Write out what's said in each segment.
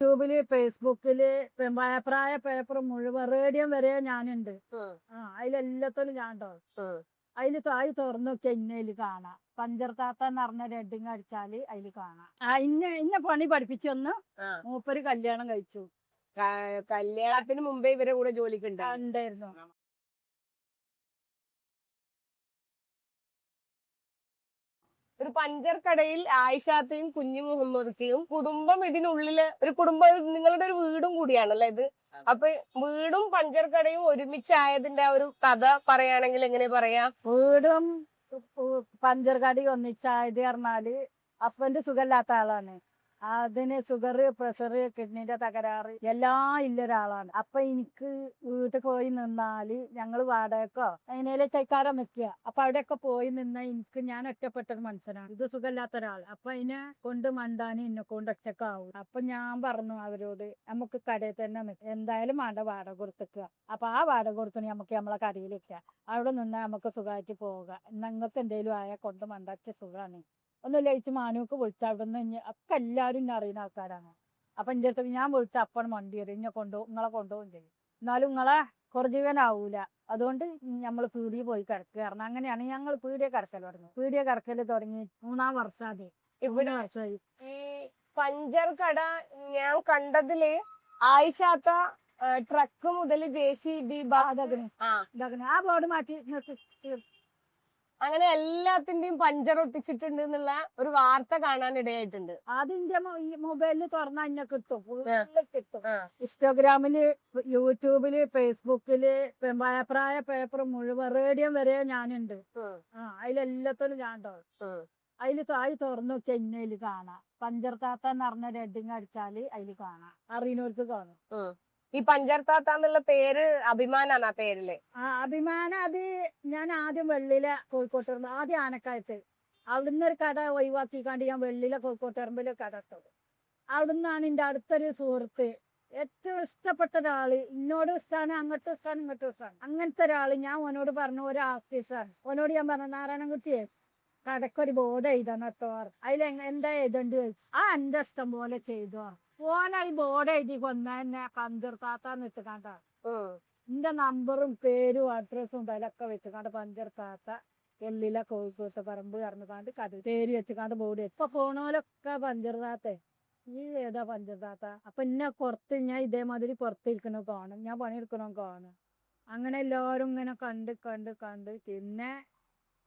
യൂട്യൂബില് ഫേസ്ബുക്കില് പ്രായ പേപ്പർ മുഴുവൻ റേഡിയോ വരെ ഞാനുണ്ട്. അതിലെല്ലാത്തിലും ഞാൻ ഉണ്ടാവും. അതില് താഴ് തുറന്നു നോക്കിയാ ഇന്നയില് കാണാം. പഞ്ചർ താത്ത എന്ന് പറഞ്ഞ ഹെഡിങ് അടിച്ചാല് അതില് കാണാം. ഇന്ന പണി പഠിപ്പിച്ചൊന്ന് മൂപ്പര് കല്യാണം കഴിച്ചു. കല്യാണത്തിന് മുമ്പേ ഇവരെ കൂടെ ജോലിക്ക് ഉണ്ടായിരുന്നു. ഒരു പഞ്ചർ കടയിൽ ആയിഷാത്തയും കുഞ്ഞു മുഹമ്മദ് കുടുംബം ഇതിനുള്ളില് ഒരു കുടുംബം, നിങ്ങളുടെ ഒരു വീടും കൂടിയാണല്ലേ ഇത്? അപ്പൊ വീടും പഞ്ചർ കടയും ഒരുമിച്ചായതിന്റെ ആ ഒരു കഥ പറയുകയാണെങ്കിൽ എങ്ങനെ പറയാ? വീടും പഞ്ചർ കടയും ഒന്നിച്ചായത് പറഞ്ഞാല് ഹസ്ബൻഡ് സുഖമില്ലാത്ത ആളാണ്. അതിന് ഷുഗർ, പ്രഷർ, കിഡ്നിന്റെ തകരാറ് എല്ലാം ഇല്ല ഒരാളാണ്. അപ്പൊ എനിക്ക് വീട്ടിൽ പോയി നിന്നാല് ഞങ്ങള് വാടകക്കോ അതിനേലെ കൈക്കാരം വെക്കുക. അപ്പൊ അവിടെയൊക്കെ പോയി നിന്ന എനിക്ക് ഞാൻ ഒറ്റപ്പെട്ടൊരു മനുഷ്യനാണ്. ഇത് സുഖമില്ലാത്ത ഒരാൾ. അപ്പൊ അതിനെ കൊണ്ട് മണ്ടാന് എന്നെ കൊണ്ട് ഒറ്റക്കാവും. അപ്പൊ ഞാൻ പറഞ്ഞു അവരോട് നമുക്ക് കടയിൽ തന്നെ നിൽക്കാം, എന്തായാലും വേണ്ട വാടക കൊടുത്തിക്കുക. അപ്പൊ ആ വാടക കൊടുത്തു നമുക്ക് നമ്മളെ കടയിൽ വെക്കുക. അവിടെ നിന്നാൽ നമുക്ക് സുഖമായിട്ട് പോവുക. നിങ്ങൾക്ക് എന്തെങ്കിലും ആയാൽ കൊണ്ട് മണ്ടാച്ച സുഖമാണ്. ഒന്ന് ലയിച്ച് മാനൂക്ക് വിളിച്ച അവിടെ നിന്ന് ഒക്കെ എല്ലാവരും ഇന്നെ അറിയുന്ന ആൾക്കാരാണ്. അപ്പൊ എൻ്റെ അടുത്ത് ഞാൻ വിളിച്ച അപ്പണ് വണ്ടി വരും, നിങ്ങളെ കൊണ്ടുപോകും ചെയ്യും. എന്നാലും നിങ്ങളെ കുറജീവനാവൂല. അതുകൊണ്ട് നമ്മൾ പീടിയെ പോയി കിടക്കുകയാണ്. അങ്ങനെയാണ് ഞങ്ങൾ പീടിയെ കിടക്കൽ തുടങ്ങി. പീടിയെ കിടക്കൽ തുടങ്ങി 3-ാം വർഷാതെ. ഇവിടെ ഈ പഞ്ചർ കട ഞാൻ കണ്ടതില് ആയിഷാത്ത ട്രക്ക് മുതൽ JCB ആ ബോർഡ് മാറ്റി അങ്ങനെ എല്ലാത്തിന്റെയും പഞ്ചർ ഒട്ടിച്ചിട്ടുണ്ട് എന്നുള്ള ഒരു വാർത്ത കാണാൻ ഇടയായിട്ടുണ്ട്. അതിന്റെ മൊബൈലിൽ തുറന്നാ എന്നെ കിട്ടും, കിട്ടും. ഇൻസ്റ്റാഗ്രാമില്, യൂട്യൂബില്, ഫേസ്ബുക്കില് പ്രായ പേപ്പർ മുഴുവൻ റേഡിയോ വരെ ഞാനുണ്ട്. അതിലെല്ലാത്തിലും ഞാൻ ഉണ്ടാവും. അതില് താഴ് തുറന്നു നോക്കിയാ ഇന്നയില് കാണാം. പഞ്ചർ താത്ത എന്ന് പറഞ്ഞ ഹെഡിങ് അടിച്ചാല് അതില് കാണാം. അറിയുന്നവർക്ക് കാണും. ഈ പഞ്ചർ താത്ത എന്നുള്ള പേര് അഭിമാനാണ് ആ പേരില്. അഭിമാനം അത് ഞാൻ ആദ്യം വെള്ളിയിലെ കോഴിക്കോട്ട് ആദ്യം ആനക്കായത്ത് അവിടുന്ന് ഒരു കട ഒഴിവാക്കിക്കാണ്ട് ഞാൻ വെള്ളിയിലെ കോഴിക്കോട്ടറമ്പില് കട ഇട്ടത്. അവിടുന്നാണ് എൻ്റെ അടുത്തൊരു സുഹൃത്ത്, ഏറ്റവും ഇഷ്ടപ്പെട്ട ഒരാള്, ഇന്നോട് ഇഷ്ടമാണ്, അങ്ങോട്ടും ഇഷ്ടമാണ്, ഇങ്ങോട്ടും ഇഷ്ടമാണ്. അങ്ങനത്തെ ഒരാള് ഞാൻ ഓനോട് പറഞ്ഞു ഒരു ആർട്ടിസ്റ്റാണ്. ഓനോട് ഞാൻ പറഞ്ഞു നാരായണൻകുട്ടിയെ കടക്കൊരു ബോർഡ് എഴുതണം കേട്ടോ. എന്താ എഴുതണ്ട്? എന്റെ ഇഷ്ടം പോലെ ചെയ്തോ. ഓനായി ബോർഡ് എഴുതി കൊന്നെ പഞ്ചർ താത്താന്ന് വെച്ചിട്ടാ. എന്റെ നമ്പറും പേരും അഡ്രസ്സും വിലൊക്കെ വെച്ചുകാണ്ട് പഞ്ചർ താത്ത വെള്ളിയിലെ കോഴിക്കോട്ട് പറമ്പ് കറന്നുകാണ്ട് കഥ പേര് വെച്ചുകാണ്ട് ബോർഡ്. ഇപ്പൊ പോണോലൊക്കെ പഞ്ചർ താത്ത, ഈ ഏതാ പഞ്ചർ താത്ത? അപ്പൊ എന്നെ പുറത്ത് ഞാൻ ഇതേമാതിരി പുറത്തിരിക്കണോ കാണും, ഞാൻ പണിയെടുക്കണോ കാണും. അങ്ങനെ എല്ലാവരും ഇങ്ങനെ കണ്ട് കണ്ട് കണ്ട് പിന്നെ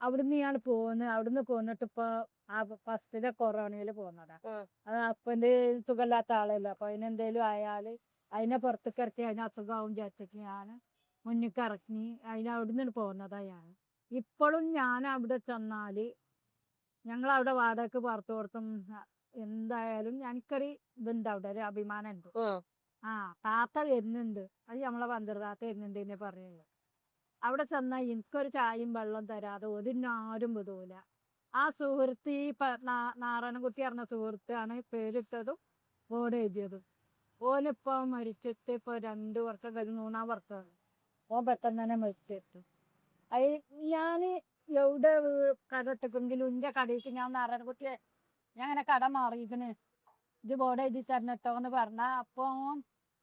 അവിടുന്ന് ഞാൻ പോന്ന്. അവിടുന്ന് പോന്നിട്ട് ഇപ്പൊ ഫസ്റ്റിലെ കൊറോണയില് പോന്നതാ. അത് അപ്പന്റെ സുഖമില്ലാത്ത ആളല്ലോ. അപ്പൊ അതിനെന്തേലും ആയാല് അതിനെ പുറത്തേക്ക് ഇറക്കി അതിന് അസുഖമാവും വിചാരിച്ചിട്ട് ഞാൻ മുന്നിക്ക് ഇറങ്ങി അവിടുന്ന് പോന്നതാ ഞാൻ. ഇപ്പോഴും ഞാൻ അവിടെ ചെന്നാല് ഞങ്ങളവിടെ വാടകക്ക് പുറത്തു കൊടുത്തും എന്തായാലും ഞങ്ങൾക്കൊരു ഇതുണ്ട്, അവിടെ ഒരു അഭിമാനം ഉണ്ട്. താത്ത വരുന്നുണ്ട്, അത് നമ്മളെ പഞ്ചർ താത്ത വരുന്നുണ്ട് എന്നെ പറയുള്ളൂ. അവിടെ ചെന്നാൽ എനിക്കൊരു ചായയും വെള്ളം തരാതെ ഒതിനാരും വിടൂല. ആ സുഹൃത്ത് ഈ നാരായണൻകുട്ടി പറഞ്ഞ സുഹൃത്താണ് പേരിട്ടതും ബോർഡ് എഴുതിയതും. ഓനിപ്പോ മരിച്ചിട്ട് ഇപ്പൊ 2 വർഷം കഴിഞ്ഞ് 3-ാം വർഷമാണ്. ഓൻ പെട്ടെന്ന് തന്നെ മരിച്ചിട്ടു. ഞാൻ എവിടെ കട ഇട്ടെങ്കിലും എൻ്റെ കടയ്ക്ക് ഞാൻ നാരായണൻകുട്ടിയെ ഞാൻ അങ്ങനെ കട മാറിയിരിക്കണ്, ഇത് ബോർഡ് എഴുതി തരണട്ടോ എന്ന് പറഞ്ഞാൽ അപ്പൊ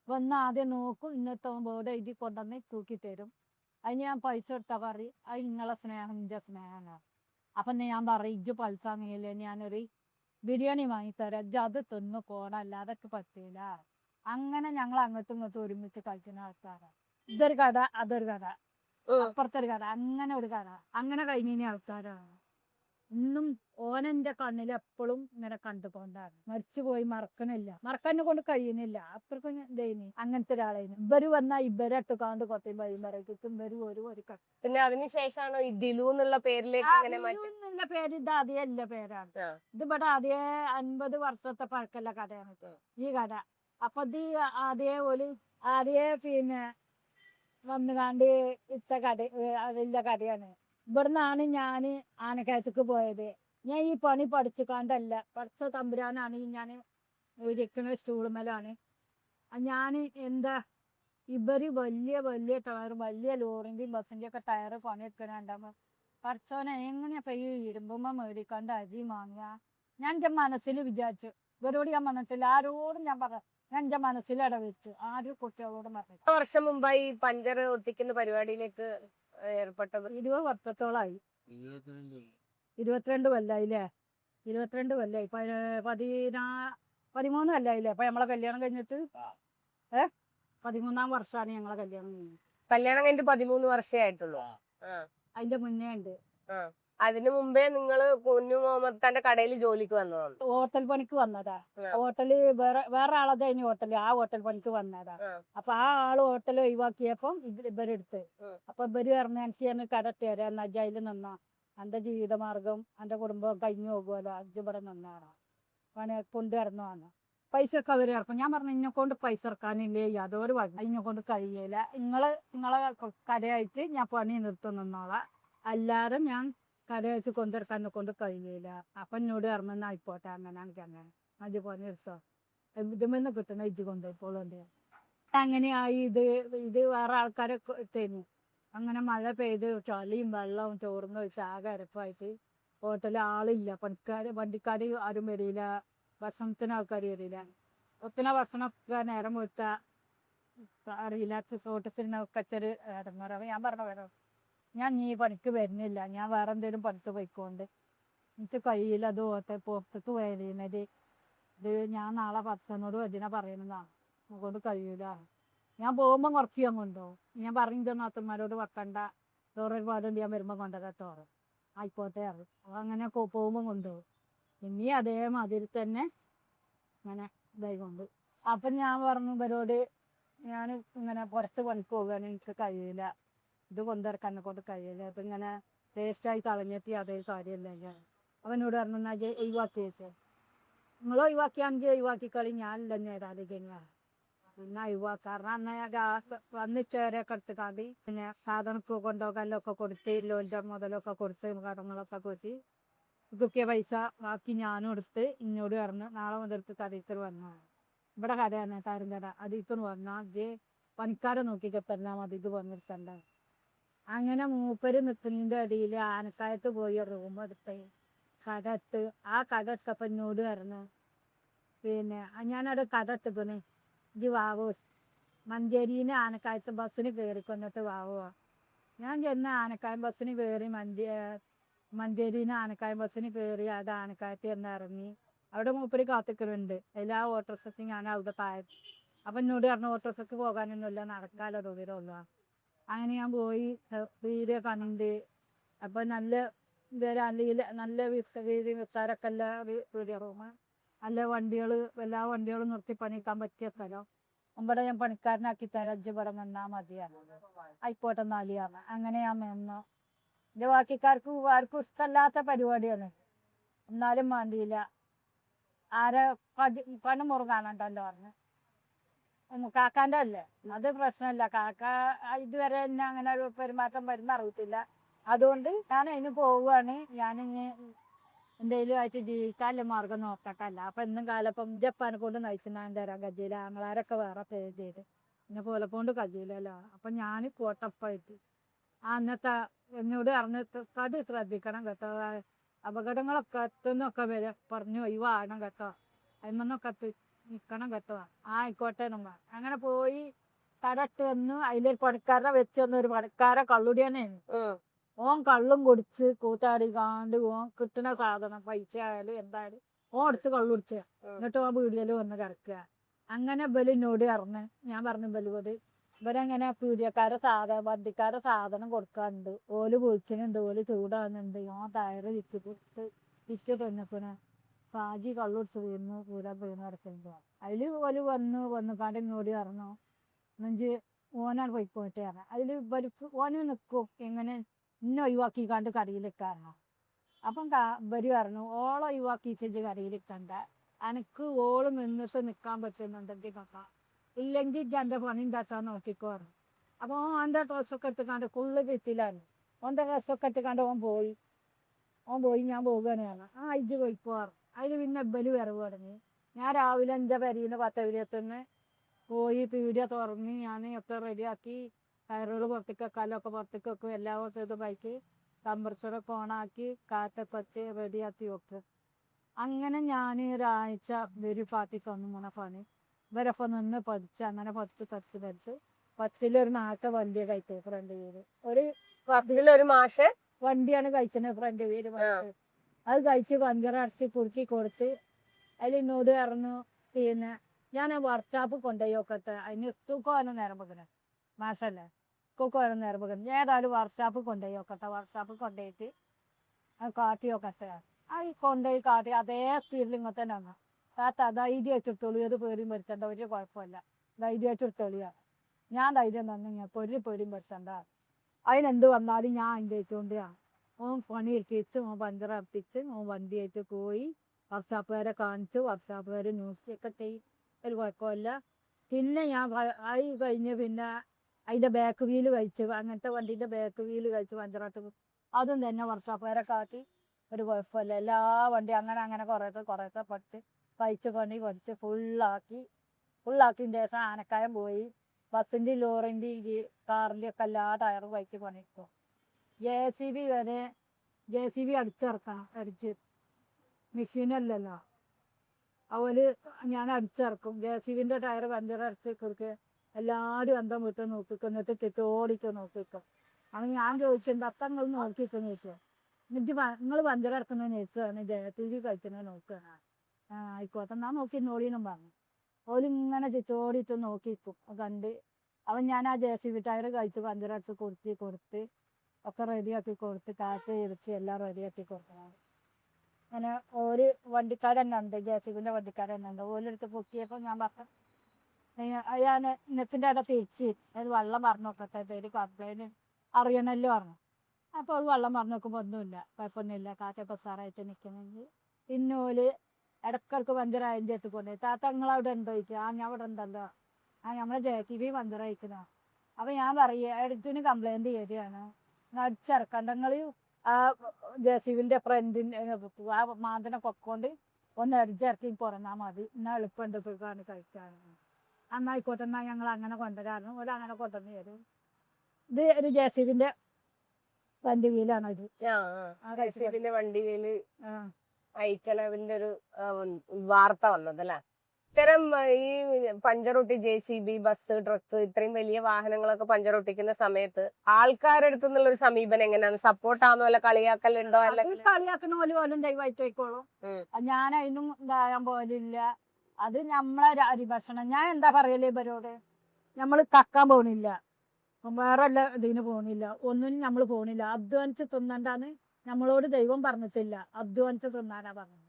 വന്ന് ആദ്യം നോക്കും, ഇന്നത്തെ ബോർഡ് എഴുതി കൊണ്ടുവന്ന് തൂക്കി തരും. അതിന് ഞാൻ പൈസ കൊടുത്താ പറയും അത് നിങ്ങളെ സ്നേഹം എൻ്റെ സ്നേഹമാണ്. അപ്പൊ ഞാൻ പറയും ഇജ്ജ് പൈസ വാങ്ങിയില്ലേ, ഞാനൊരു ബിരിയാണി വാങ്ങിത്തരാം, ഇജ്ജ് അത് തിന്നു പോണം, അല്ലാതൊക്കെ പറ്റൂല. അങ്ങനെ ഞങ്ങൾ അങ്ങോട്ടും ഇങ്ങോട്ടും ഒരുമിച്ച് കളിക്കുന്ന ആൾക്കാരാണ്. ഇതൊരു കട, അതൊരു കട, അപ്പുറത്തൊരു കട, അങ്ങനെ ഒരു കട, അങ്ങനെ കഴിഞ്ഞ ആൾക്കാരാണ്. ഇന്നും ഓനെന്റെ കണ്ണിൽ എപ്പോഴും ഇങ്ങനെ കണ്ടുകൊണ്ടാണ്. മരിച്ചുപോയി, മറക്കാനെ കൊണ്ട് കഴിയുന്നില്ല. അപ്പുറക്കും ഇതേനി അങ്ങനത്തെ ഒരാളായിരുന്നു. ഇവര് വന്നാ ഇവരെ ഇട്ടുകാണ്ട് കൊത്തി വൈകുന്നേരത്തും വരും ഒരു കട. പിന്നെ അതിനുശേഷമാണോ ഈ ദിലു എന്നുള്ള പേരിലേക്ക് എന്നുള്ള പേര് ഇത് അതേ പേരാണ്. ഇത് ഇവിടെ അതേ 50 വർഷത്തെ പഴക്കല്ല കടയാണ് ഈ കട. അപ്പൊ ഇത് അതേ പിന്നെ വന്നുകാണ്ട് കട അതിന്റെ കടയാണ്. ഇവിടുന്നാണ് ഞാൻ ആനക്കയത്തേക്ക് പോയത്. ഞാൻ ഈ പണി പഠിച്ചുകാണ്ടല്ല, പഠിച്ച തമ്പുരാനാണ് ഞാൻ ഇരിക്കുന്ന സ്റ്റൂളുമേലാണ്. ഞാൻ എന്താ ഇവര് വലിയ ടയർ, വലിയ ലോറിന്റെയും ബസ്സിന്റെയും ഒക്കെ ടയർ പണിയെടുക്കണുണ്ടാകുമ്പോ പഠിച്ചവനെ എങ്ങനെയാ ഈ ഇരുമ്പുമ്മ മേടിക്കാണ്ട് അരി വാങ്ങുക. ഞാൻ എൻ്റെ മനസ്സിൽ വിചാരിച്ചു. ഇവരോട് ഞാൻ പറഞ്ഞിട്ടില്ല, ആരോടും ഞാൻ ഞാൻ എന്റെ മനസ്സിലട വെച്ചു ആരും കുട്ടികളോട് പറഞ്ഞു. എത്ര വർഷം മുമ്പായി ഈ പഞ്ചർ ഒട്ടിക്കുന്ന പരിപാടിയിലേക്ക് ഏർപ്പെട്ടത്? 20 വർഷത്തോളായി. 22 കൊല്ലായില്ലേ? 22 കൊല്ലായി. 13 കൊല്ലായില്ലേ അപ്പൊ നമ്മളെ കല്യാണം കഴിഞ്ഞിട്ട്? 13ാം വർഷമാണ് ഞങ്ങളെ കല്യാണം കഴിഞ്ഞത്. കല്യാണം കഴിഞ്ഞിട്ട് 13 വർഷമേ ആയിട്ടുള്ളൂ. അതിന്റെ മുന്നേ ഉണ്ട്. അതിനു മുമ്പേ നിങ്ങള് കുഞ്ഞു മുഹമ്മദ് ഖാന്റെ കടയിൽ ജോലിക്ക് വന്നതാണ്? ഹോട്ടൽ പണിക്ക് വന്നതാ. ഹോട്ടല് വേറെ ആളതായിരുന്നു ഹോട്ടല്. ആ ഹോട്ടൽ പണിക്ക് വന്നതാ. അപ്പൊ ആ ആള് ഹോട്ടൽ ഒഴിവാക്കിയപ്പം ഇവരെടുത്ത്. അപ്പൊ ഇവര് പറഞ്ഞു എനിക്ക് കട തരാം, എന്നാ ജയിലിൽ നിന്നോ, എന്റെ ജീവിതമാർഗം എന്റെ കുടുംബം കഴിഞ്ഞു പോകുമല്ലോ, അഞ്ച് ഇവിടെ നിന്നാണോ പണി കൊണ്ടുവരണമാണ്. പൈസ ഒക്കെ അവര് ഇറക്കും. ഞാൻ പറഞ്ഞു ഇന്നെ കൊണ്ട് പൈസ ഇറക്കാനില്ലേ, യാതൊരു ഇന്നെ കൊണ്ട് കഴിയില്ല, നിങ്ങളെ കടയായിട്ട് ഞാൻ പണി നിർത്തി നിന്നോളാം, അല്ലാതെ ഞാൻ കടയച്ച് കൊണ്ടിറക്കാനെ കൊണ്ട് കഴിയില്ല. അപ്പൊ എന്നോട് ഇറങ്ങുന്ന ആയിക്കോട്ടെ, അങ്ങനെ അത് പോയ ദിവസം ഇതുമെന്ന് കിട്ടണ ഇത് കൊണ്ടുപോയിപ്പോളുണ്ട്. അങ്ങനെയായി. ഇത് വേറെ ആൾക്കാരെ തരുന്നു. അങ്ങനെ മഴ പെയ്ത് ചളിയും വെള്ളവും ചോർന്ന് വെച്ച് ആകെ അരപ്പായിട്ട് ഹോട്ടലിൽ ആളില്ല. വണ്ടിക്കാര് ആരും വരില്ല, ഭക്ഷണത്തിന് ആൾക്കാർ വരില്ല. ഒത്തിന ഭക്ഷണമൊക്കെ നേരം വെച്ച റിലാക്സ് സോട്ടസിന് കച്ചറ് ഇറങ്ങാറ്. ഞാൻ പറഞ്ഞ വേണം, ഞാൻ നീ പണിക്ക് വരുന്നില്ല, ഞാൻ വേറെ എന്തെങ്കിലും പണിക്ക് പോയിക്കൊണ്ട്, എനിക്ക് കയ്യിൽ അത് പുറത്തേക്ക് വരുന്നത്. ഇത് ഞാൻ നാളെ 10 ഇതിനെ പറയുന്നതാണ്, അതുകൊണ്ട് കഴിയൂല. ഞാൻ പോകുമ്പോൾ കുറച്ച് ഞാൻ കൊണ്ടുപോകും. ഞാൻ പറഞ്ഞു നാത്തന്മാരോട് വെക്കണ്ട, ചോറൊരു പാടും ഞാൻ വരുമ്പോൾ കൊണ്ടൊക്കെ ചോറ് ആയിക്കോട്ടെ അറിയും. അങ്ങനെ പോകുമ്പോൾ കൊണ്ടുപോകും. ഇനി അതേമാതിരി തന്നെ അങ്ങനെ ഇതായിക്കൊണ്ട്. അപ്പം ഞാൻ പറഞ്ഞു ഇവരോട്, ഞാൻ ഇങ്ങനെ പുറത്ത് പണിക്ക് പോകുകയാണ്, എനിക്ക് കഴിയില്ല, ഇത് കൊണ്ടിറക്കാനെ കൊണ്ട് കഴിയില്ല, അപ്പം ഇങ്ങനെ ടേസ്റ്റായി കളഞ്ഞെത്തി അതേ സാരിയല്ല ഞാൻ. അവനോട് പറഞ്ഞു എന്നാൽ ഒഴിവാക്കി വെച്ചേ, നിങ്ങൾ ഒഴിവാക്കിയാണെങ്കിൽ ഒഴിവാക്കിക്കളി, ഞാനില്ല നേരാധികനാ, പിന്നെ ഒഴിവാക്കാറ്. അന്ന് ഗ്യാസ് വന്നിട്ടേരെ കുറച്ച് കാട്ടി പിന്നെ സാധനമൊക്കെ കൊണ്ടുപോകാനൊക്കെ കൊടുത്ത് ലോൻ്റെ മുതലൊക്കെ കൊടുത്ത് കടങ്ങളൊക്കെ കൊടുത്ത് ഇതൊക്കെ പൈസ ബാക്കി ഞാനും എടുത്ത് ഇന്നോട് പറഞ്ഞു നാളെ മുതൽക്ക് കടീത്തർ വന്നു, ഇവിടെ കടയാണ് കാര്യം അതീത്തർ വന്നാൽ ഇത് പണിക്കാരെ നോക്കിക്കപ്പെല്ലാം മതി, ഇത് വന്നിട്ടണ്ട. അങ്ങനെ മൂപ്പര് നിൽക്കുന്നതിൻ്റെ ഇടയിൽ ആനക്കായത്ത് പോയി റൂം എടുത്ത് കട ഇട്ട്. ആ കട ഇട്ടപ്പം എന്നോട് പറഞ്ഞു, പിന്നെ ഞാനവിടെ കട ഇട്ടിപ്പണ്, ഇത് വാവോ മഞ്ചേരിന്ന് ആനക്കായത്ത് ബസ്സിന് കയറിക്കൊന്നിട്ട് വാവോ. ഞാൻ ചെന്ന് ആനക്കായം ബസ്സിന് കയറി മഞ്ചേരിന്ന് ആനക്കായം ബസ്സിന് കയറി. അത് ആനക്കായത്ത് എന്ന് ഇറങ്ങി. അവിടെ മൂപ്പര് കാത്തിക്കലുണ്ട്, എല്ലാ ഓട്ടോറിക്ഷ ഞാൻ അവിടെ താഴെ. അപ്പം എന്നോട് പറഞ്ഞു ഓട്ടോറിക്ഷക്ക് പോകാനൊന്നുമില്ല, നടക്കാലോ ദൂരമുള്ള. അങ്ങനെ ഞാൻ പോയി വീഡിയോ കണ്ട്. അപ്പം നല്ല നല്ല വീതി വിസ്താരമൊക്കെ എല്ലാ വീഡിയോ റൂം, നല്ല വണ്ടികൾ, എല്ലാ വണ്ടികളും നിർത്തി പണിക്കാൻ പറ്റിയ സ്ഥലം. ഇവിടെ ഞാൻ പണിക്കാരനാക്കി തരാം, അജ്ജ് ഇവിടെ നിന്നാൽ മതിയാണ്, ആയിക്കോട്ടെ നാലിയാണ്. അങ്ങനെ ഞാൻ നിന്നു. എൻ്റെ ബാക്കിക്കാർക്ക് ആർക്കും ഇഷ്ടമല്ലാത്ത പരിപാടിയാണ്, എന്നാലും വേണ്ടിയില്ല. ആരെ പണി മുറുകാനുണ്ടല്ലോ പറഞ്ഞു. കാക്കാൻ്റെ അല്ലേ, അത് പ്രശ്നമില്ല, കാക്ക ഇതുവരെ എന്നെ അങ്ങനെ ഒരു പെരുമാറ്റം വരുന്ന അറിയത്തില്ല. അതുകൊണ്ട് ഞാൻ അതിന് പോവുകയാണ്. ഞാനിന്ന് എന്തെങ്കിലും ആയിട്ട് ജീവിക്കാനുള്ള മാർഗം നോക്കട്ടല്ല. അപ്പം എന്നും കാലപ്പം ജപ്പാനെ കൊണ്ട് നയിച്ചിനാൻ തരാൻ കജയില, ആങ്ങളാരൊക്കെ വേറെ പേ ചെയ്ത് പിന്നെ പോലെ കൊണ്ട് കജയിലല്ലോ. അപ്പം ഞാൻ കോട്ടപ്പായിട്ട് അന്നത്തെ എന്നോട് അറിഞ്ഞത് ശ്രദ്ധിക്കണം കേട്ടോ, അപകടങ്ങളൊക്കെ എത്തുന്നൊക്കെ വരെ പറഞ്ഞു ഒഴിവാകണം കേട്ടോ, അതിമന്നൊക്കെ നിൽക്കണം കേട്ടോ. ആയിക്കോട്ടെ നമ്മ അങ്ങനെ പോയി കടട്ട് വന്നു. അതിലൊരു പണിക്കാരനെ വെച്ച് തന്നു, ഒരു പണിക്കാരെ കള്ളുടിയാനാണ്. ഓൻ കള്ളും കുടിച്ച് കൂത്താടി കാണ്ട് ഓൻ കിട്ടുന്ന സാധനം പൈസ ആയാലും എന്തായാലും ഓൻ എടുത്ത് കള്ളു കുടിച്ച, എന്നിട്ട് ഓൻ വീടിൽ വന്ന് കിടക്കുക. അങ്ങനെ ബലിനോട് അറിഞ്ഞ് ഞാൻ പറഞ്ഞു ബലുവോട്, ഇവരെങ്ങനെ വണ്ടിക്കാരെ സാധനം കൊടുക്കാറുണ്ട്, ഓല് പൊളിക്കുന്നുണ്ട്, ഓല് ചൂടാകുന്നുണ്ട്, ഓൻ ടയറ് വിറ്റ് തന്നിക്കണ്, പാജി കള്ളുടിച്ച് വീർന്നു കൂടാൻ വീർന്ന് കിടക്കുന്നുണ്ട്. അതിൽ ഓല് വന്നുകാണ്ട് എന്നോട് പറഞ്ഞു നെഞ്ച് ഓനാണ് പോയിക്കോട്ടെ പറഞ്ഞു. അതിൽ ഇവർക്ക് ഓന് നിൽക്കും എങ്ങനെ ഇന്നെ ഒഴിവാക്കിക്കാണ്ട് കടയിലിക്കാറണം. അപ്പം ഇവര് പറഞ്ഞു ഓളെ ഒഴിവാക്കിയിട്ട് കടയിലിക്കണ്ട, എനിക്ക് ഓള് നിന്നിട്ട് നിൽക്കാൻ പറ്റുന്നുണ്ടെങ്കിൽ നോക്കാം, ഇല്ലെങ്കിൽ എൻ്റെ പണി ഉണ്ടാക്കാൻ നോക്കിക്കോ പറഞ്ഞു. അപ്പോൾ ഓൻ്റെ ഡ്രസ്സൊക്കെ എടുത്തുകാണ്ട് ഫുള്ള് കിട്ടിയിലാണ്. ഓൻ്റെ ഡ്രസ്സൊക്കെ എടുത്തുകാണ്ട് ഓൻ പോയി ഞാൻ പോകുകയാണ് പറഞ്ഞു. ഇജ്ജ് പോയിക്കോ പറഞ്ഞു. അതിൽ പിന്നെ ഇബല് വരവ് തുടങ്ങി. ഞാൻ രാവിലെ എൻ്റെ പെരീന്ന് 10 പോയി പീടിക തുറന്ന് ഞാൻ ഒക്കെ റെഡിയാക്കി, ടയറുകൾ പുറത്തേക്ക് വെക്കാലൊക്കെ പുറത്തേക്ക് വെക്കും, എല്ലാ ദിവസവും ബൈക്ക് കമ്പർച്ചറൊക്കെ ഓണാക്കി കാറ്റൊക്കെ വെച്ച് റെഡിയാക്കി വെക്കും. അങ്ങനെ ഞാൻ ഒരാഴ്ച ഒരു പാർട്ടിക്ക് 1 പണി ഇവരൊക്കെ നിന്ന് പതിച്ച് അങ്ങനെ 10 സത്ത് എടുത്ത് 10-ലൊരു നാട്ട വണ്ടിയെ കഴിച്ചത് ഫ്രണ്ട് വീട്. ഒരു ഒരു മാഷ് വണ്ടിയാണ് കഴിക്കുന്നത് ഫ്രണ്ട് വീട്. അത് കഴിച്ച് പഞ്ചറടച്ച് കുറുക്കി കൊടുത്ത് അതിൽ ഇന്നോട് പറഞ്ഞു പിന്നെ ഞാൻ വർക്ക്ഷോപ്പ് കൊണ്ടുപോയി നോക്കട്ടെ, അതിന് സ്കൂൾക്ക് പോകാനും നേരം വെക്കണേ മാസല്ലേ, സ്കൂൾക്ക് പോകാനും നേരം വെക്കണം, ഏതായാലും വർക്ക്ഷോപ്പ് കൊണ്ടുപോയി നോക്കട്ടെ, വർക്ക്ഷോപ്പ് കൊണ്ടുപോയിട്ട് അത് കാട്ടി നോക്കട്ടെ. അത് കൊണ്ടുപോയി കാട്ടി അതേ സ്പീഡിൽ ഇങ്ങോട്ട് തന്നെ വന്നു. താത്ത ധൈര്യം വെച്ചിട്ടോളൂ, ഏത് പേടിയും വരുത്തേണ്ട, ഒരു കുഴപ്പമില്ല, ധൈര്യം വെച്ചിട്ടോളിയാ. ഞാൻ ധൈര്യം തന്നെ ഞാൻ ഒരു പേടിയും വരുത്തണ്ട, അതിനെന്ത് വന്നാലും ഞാൻ അതിൻ്റെ വെച്ചുകൊണ്ടാണ്. ഓൻ പണി എടുപ്പിച്ച് ഓൻ പഞ്ചർ അർപ്പിച്ച് ഓൻ വണ്ടിയായിട്ട് പോയി വർക്ക്ഷോപ്പുകാരെ കാണിച്ചു, വർക്ക്ഷോപ്പുകാർ ന്യൂസൊക്കെ ചെയ്യും, ഒരു കുഴപ്പമില്ല. പിന്നെ ഞാൻ അത് കഴിഞ്ഞ് പിന്നെ അതിൻ്റെ ബാക്ക് വീല് കഴിച്ച്, അങ്ങനത്തെ വണ്ടീൻ്റെ ബാക്ക് വീല് കഴിച്ച് പഞ്ചറാട്ട് അതും തന്നെ വർക്ക്ഷോപ്പുകാരെ കാട്ടി, ഒരു കുഴപ്പമില്ല. എല്ലാ വണ്ടി അങ്ങനെ അങ്ങനെ കുറേശ്ശെ പട്ട് കഴിച്ച് പണി പഠിച്ച് ഫുള്ളാക്കിൻ്റെ ശേഷം ആനക്കായം പോയി. ബസ്സിൻ്റെ ലോറിൻ്റെ കാറിൻ്റെ ഒക്കെ എല്ലാ ടയറും വൈറ്റ് പണിയിട്ടു. ജെ സി ബി അടിച്ചിറക്കണം, അടിച്ച് മെഷീനല്ലല്ലോ അവര് ഞാൻ അടിച്ചിറക്കും. ജെ സി ബിൻ്റെ ടയർ പഞ്ചർ അടിച്ച് കൊടുക്കുക, എല്ലാവരും അന്തം വിട്ട് നോക്കിക്കും, എന്നിട്ട് തെറ്റോടിച്ച് നോക്കിക്കും. അത് ഞാൻ ചോദിച്ചത് അത്തങ്ങൾ നോക്കിക്കെന്ന് ചോദിച്ചോ, എന്നിട്ട് നിങ്ങൾ പഞ്ചർ അടക്കുന്ന ന്യൂസാണ്, ജയത്തിരി കഴിക്കുന്ന ന്യൂസാണ്. ആയിക്കോട്ടെ ഞാൻ നോക്കി നോളീന്നും പറഞ്ഞു. ഓലിങ്ങനെ ചുറ്റോടിയിട്ട് നോക്കിക്കും കണ്ട്. അവൻ ഞാൻ ആ ജെ സി ബി ടയർ കഴിച്ച് പഞ്ചർ അടിച്ച് കൊടുത്ത് ഒക്കെ റെഡിയാക്കി കൊടുത്ത് കാറ്റ് ഇറച്ചി എല്ലാം റെഡിയാക്കി കൊടുക്കണം. അങ്ങനെ ഒരു വണ്ടിക്കാരൻ ഉണ്ട്, ജെ സി ബിൻ്റെ വണ്ടിക്കാരൻ ഉണ്ട്. ഓലെടുത്ത് പൊക്കിയപ്പോൾ ഞാൻ പറഞ്ഞു ഞാൻ നെറ്റിൻ്റെ അവിടെ തിരിച്ച് ഒരു വെള്ളം പറഞ്ഞു നോക്കട്ടെ, പേര് കംപ്ലൈൻറ്റ് അറിയണമല്ലോ പറഞ്ഞു. അപ്പോൾ ഒരു വെള്ളം പറഞ്ഞു നോക്കുമ്പോൾ ഒന്നുമില്ല, കുഴപ്പമൊന്നുമില്ല, കാറ്റൊക്കെ സാറായിട്ട് നിൽക്കുന്നെങ്കിൽ. പിന്നെ ഓല് ഇടക്കിടക്ക് പഞ്ചറായതിൻ്റെ എത്തിക്കൊണ്ട് താത്ത നിങ്ങളവിടെ ഉണ്ടോ ചോദിക്കുക. ഞാൻ അവിടെ ഉണ്ടല്ലോ. നമ്മളെ ജെ സി ബി പഞ്ചറായിക്കണോ. അപ്പോൾ ഞാൻ പറയുക എടുത്തിന് കംപ്ലൈൻറ്റ് ചെയ്തതാണ്, അടിച്ചിറക്കണ്ട നിങ്ങൾ ആ ജെ സി ബിൻ്റെ ഫ്രണ്ടിൻ്റെ ആ മാന്തിനെ പൊക്കോണ്ട് ഒന്ന് അടിച്ചിറക്കി പുറന്നാൽ മതി, എന്നാൽ എളുപ്പമുണ്ട് ഫുൾക്കാണ് കഴിക്കാൻ. എന്നായിക്കോട്ടെ, എന്നാൽ ഞങ്ങൾ അങ്ങനെ കൊണ്ടുവരാറുണ്ട്. ഓരോ അങ്ങനെ കൊണ്ടുവന്ന് തരും. ഇത് ഒരു ജെ സി ബിൻ്റെ വണ്ടി വീലാണ് ഇത്. വണ്ടി വീല് അയക്കണതിന്റെ ഒരു വാർത്ത വന്നതല്ലേ. ഇത്തരം ഈ പഞ്ചറൊട്ടി JCB, ബസ്, ട്രക്ക് ഇത്രയും വലിയ വാഹനങ്ങളൊക്കെ പഞ്ചറൊട്ടിക്കുന്ന സമയത്ത് ആൾക്കാരുടെ അടുത്ത് നിന്നുള്ള ഒരു സമീപനം എങ്ങനെയാണ്? സപ്പോർട്ടാന്നോ അല്ല കളിയാക്കലുണ്ടോ? അല്ലെങ്കിൽ കളിയാക്കണ പോലും ദൈവമായിട്ട് പോയിക്കോളും. ഞാൻ അതിനും ഇതാകാൻ പോലില്ല. അത് നമ്മളെ അരിഭക്ഷണം. ഞാൻ എന്താ പറയല് ഇവരോട്, നമ്മൾ കക്കാൻ പോണില്ല, വേറെ അല്ല ഇതിന് പോണില്ല, ഒന്നിനും നമ്മൾ പോണില്ല. അധ്വാനിച്ച് തിന്നണ്ടാന്ന് നമ്മളോട് ദൈവം പറഞ്ഞിട്ടില്ല, അധ്വാനിച്ച് തിന്നാനാ പറഞ്ഞത്.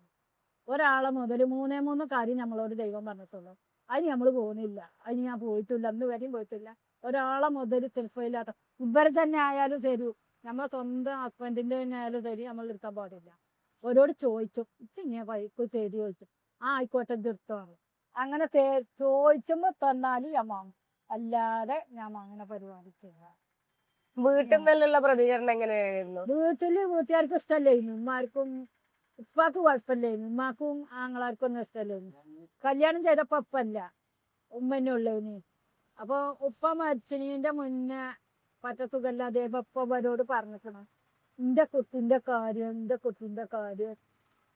ഒരാളെ മുതൽ 3 കാര്യം നമ്മളോട് ദൈവം പറഞ്ഞിട്ടുള്ളൂ. അതിന് നമ്മൾ പോകുന്നില്ല, അതിന് ഞാൻ പോയിട്ടില്ല, അന്ന് വരെയും പോയിട്ടില്ല. ഒരാളെ മുതൽ ചെറുപ്പമില്ലാത്ത ഇവരെ തന്നെ ആയാലും ശരി, നമ്മളെ സ്വന്തം ഹസ്ബൻഡിൻ്റെ തന്നെ ആയാലും ശരി, നമ്മൾ എടുക്കാൻ പാടില്ല. ഓരോട് ചോദിച്ചു ഇങ്ങനെ ബൈക്ക് തേടി ചോദിച്ചു, ആയിക്കോട്ടെ തീർത്തോളൂ. അങ്ങനെ ചോദിച്ചുമ്പോൾ തന്നാൽ ഞാൻ വാങ്ങും, അല്ലാതെ ഞാൻ അങ്ങനെ പരിപാടി ചെയ്യാം. വീട്ടിൽ നിന്നുള്ള പ്രതികരണം എങ്ങനെയായിരുന്നു? വീട്ടുകാർക്ക് ഇഷ്ടമല്ലായിരുന്നു, ഉമ്മാർക്കും ഉപ്പാക്ക് കുഴപ്പമില്ലായിരുന്നു, ഉമ്മാക്കും ആങ്ങളാർക്കും ഒന്നും ഇഷ്ടമല്ലായിരുന്നു. കല്യാണം ചെയ്തപ്പോ ഉപ്പല്ല, ഉമ്മന്നെ ഉള്ളവന്. അപ്പോൾ ഉപ്പ മരിച്ചതിൻ്റെ മുന്നേ പറ്റ സുഖമില്ലാതെ ഉപ്പവരോട് പറഞ്ഞിരുന്നു, എൻ്റെ കുട്ടിൻ്റെ കാര്യം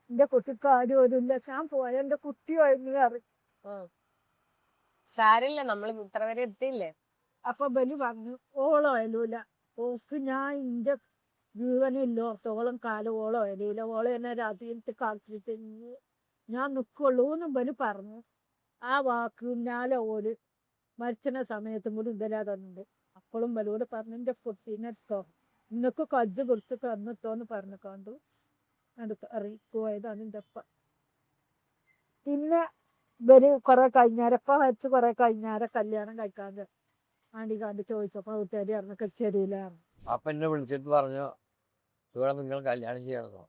എൻ്റെ കുട്ടിക്കാര്യം ഒരില്ല, ഞാൻ പോയ എൻ്റെ കുട്ടി അറിയും. സാരില്ല, നമ്മൾ ഇത്ര വരെ എത്തിയില്ലേ. അപ്പൊ ബലി പറഞ്ഞു ഓളോ അയലൂല, ഓക്ക് ഞാൻ എൻ്റെ ജീവനില്ലോത്തോളം കാലം ഓളോ അയലൂല, ഓളെ എന്നെ രാത്രി കാൽപ്പിച്ച് ഞാൻ നിൽക്കുള്ളൂ എന്നും ബലി പറഞ്ഞു. ആ വാക്ക് ഞാലെ ഓല് മരിച്ചിന സമയത്തും കൂടി ഇന്നലെ തന്നുണ്ട്. അപ്പോഴും ബലോട് പറഞ്ഞു എൻ്റെ കുറിച്ചിനെത്തോ, ഇന്നൊക്കെ കജ്ജ് കുറിച്ച് കന്നിത്തോന്ന് പറഞ്ഞു കണ്ടു അടുത്ത് അറിയിക്കുവായതാണ് എൻ്റെ അപ്പ. പിന്നെ ഇവര് കുറെ കഴിഞ്ഞാരപ്പ മരിച്ച് കുറെ കഴിഞ്ഞാരെ കല്യാണം കഴിക്കാൻ വേണ്ടി കണ്ട് ചോദിച്ചപ്പോ വീട്ടുകാരി പറഞ്ഞു കച്ചേരിയിലാണ്. അപ്പ എന്നെ വിളിച്ചിട്ട് പറഞ്ഞു ഇവിടെ നിങ്ങൾ കല്യാണം ചെയ്യണമെന്നോ.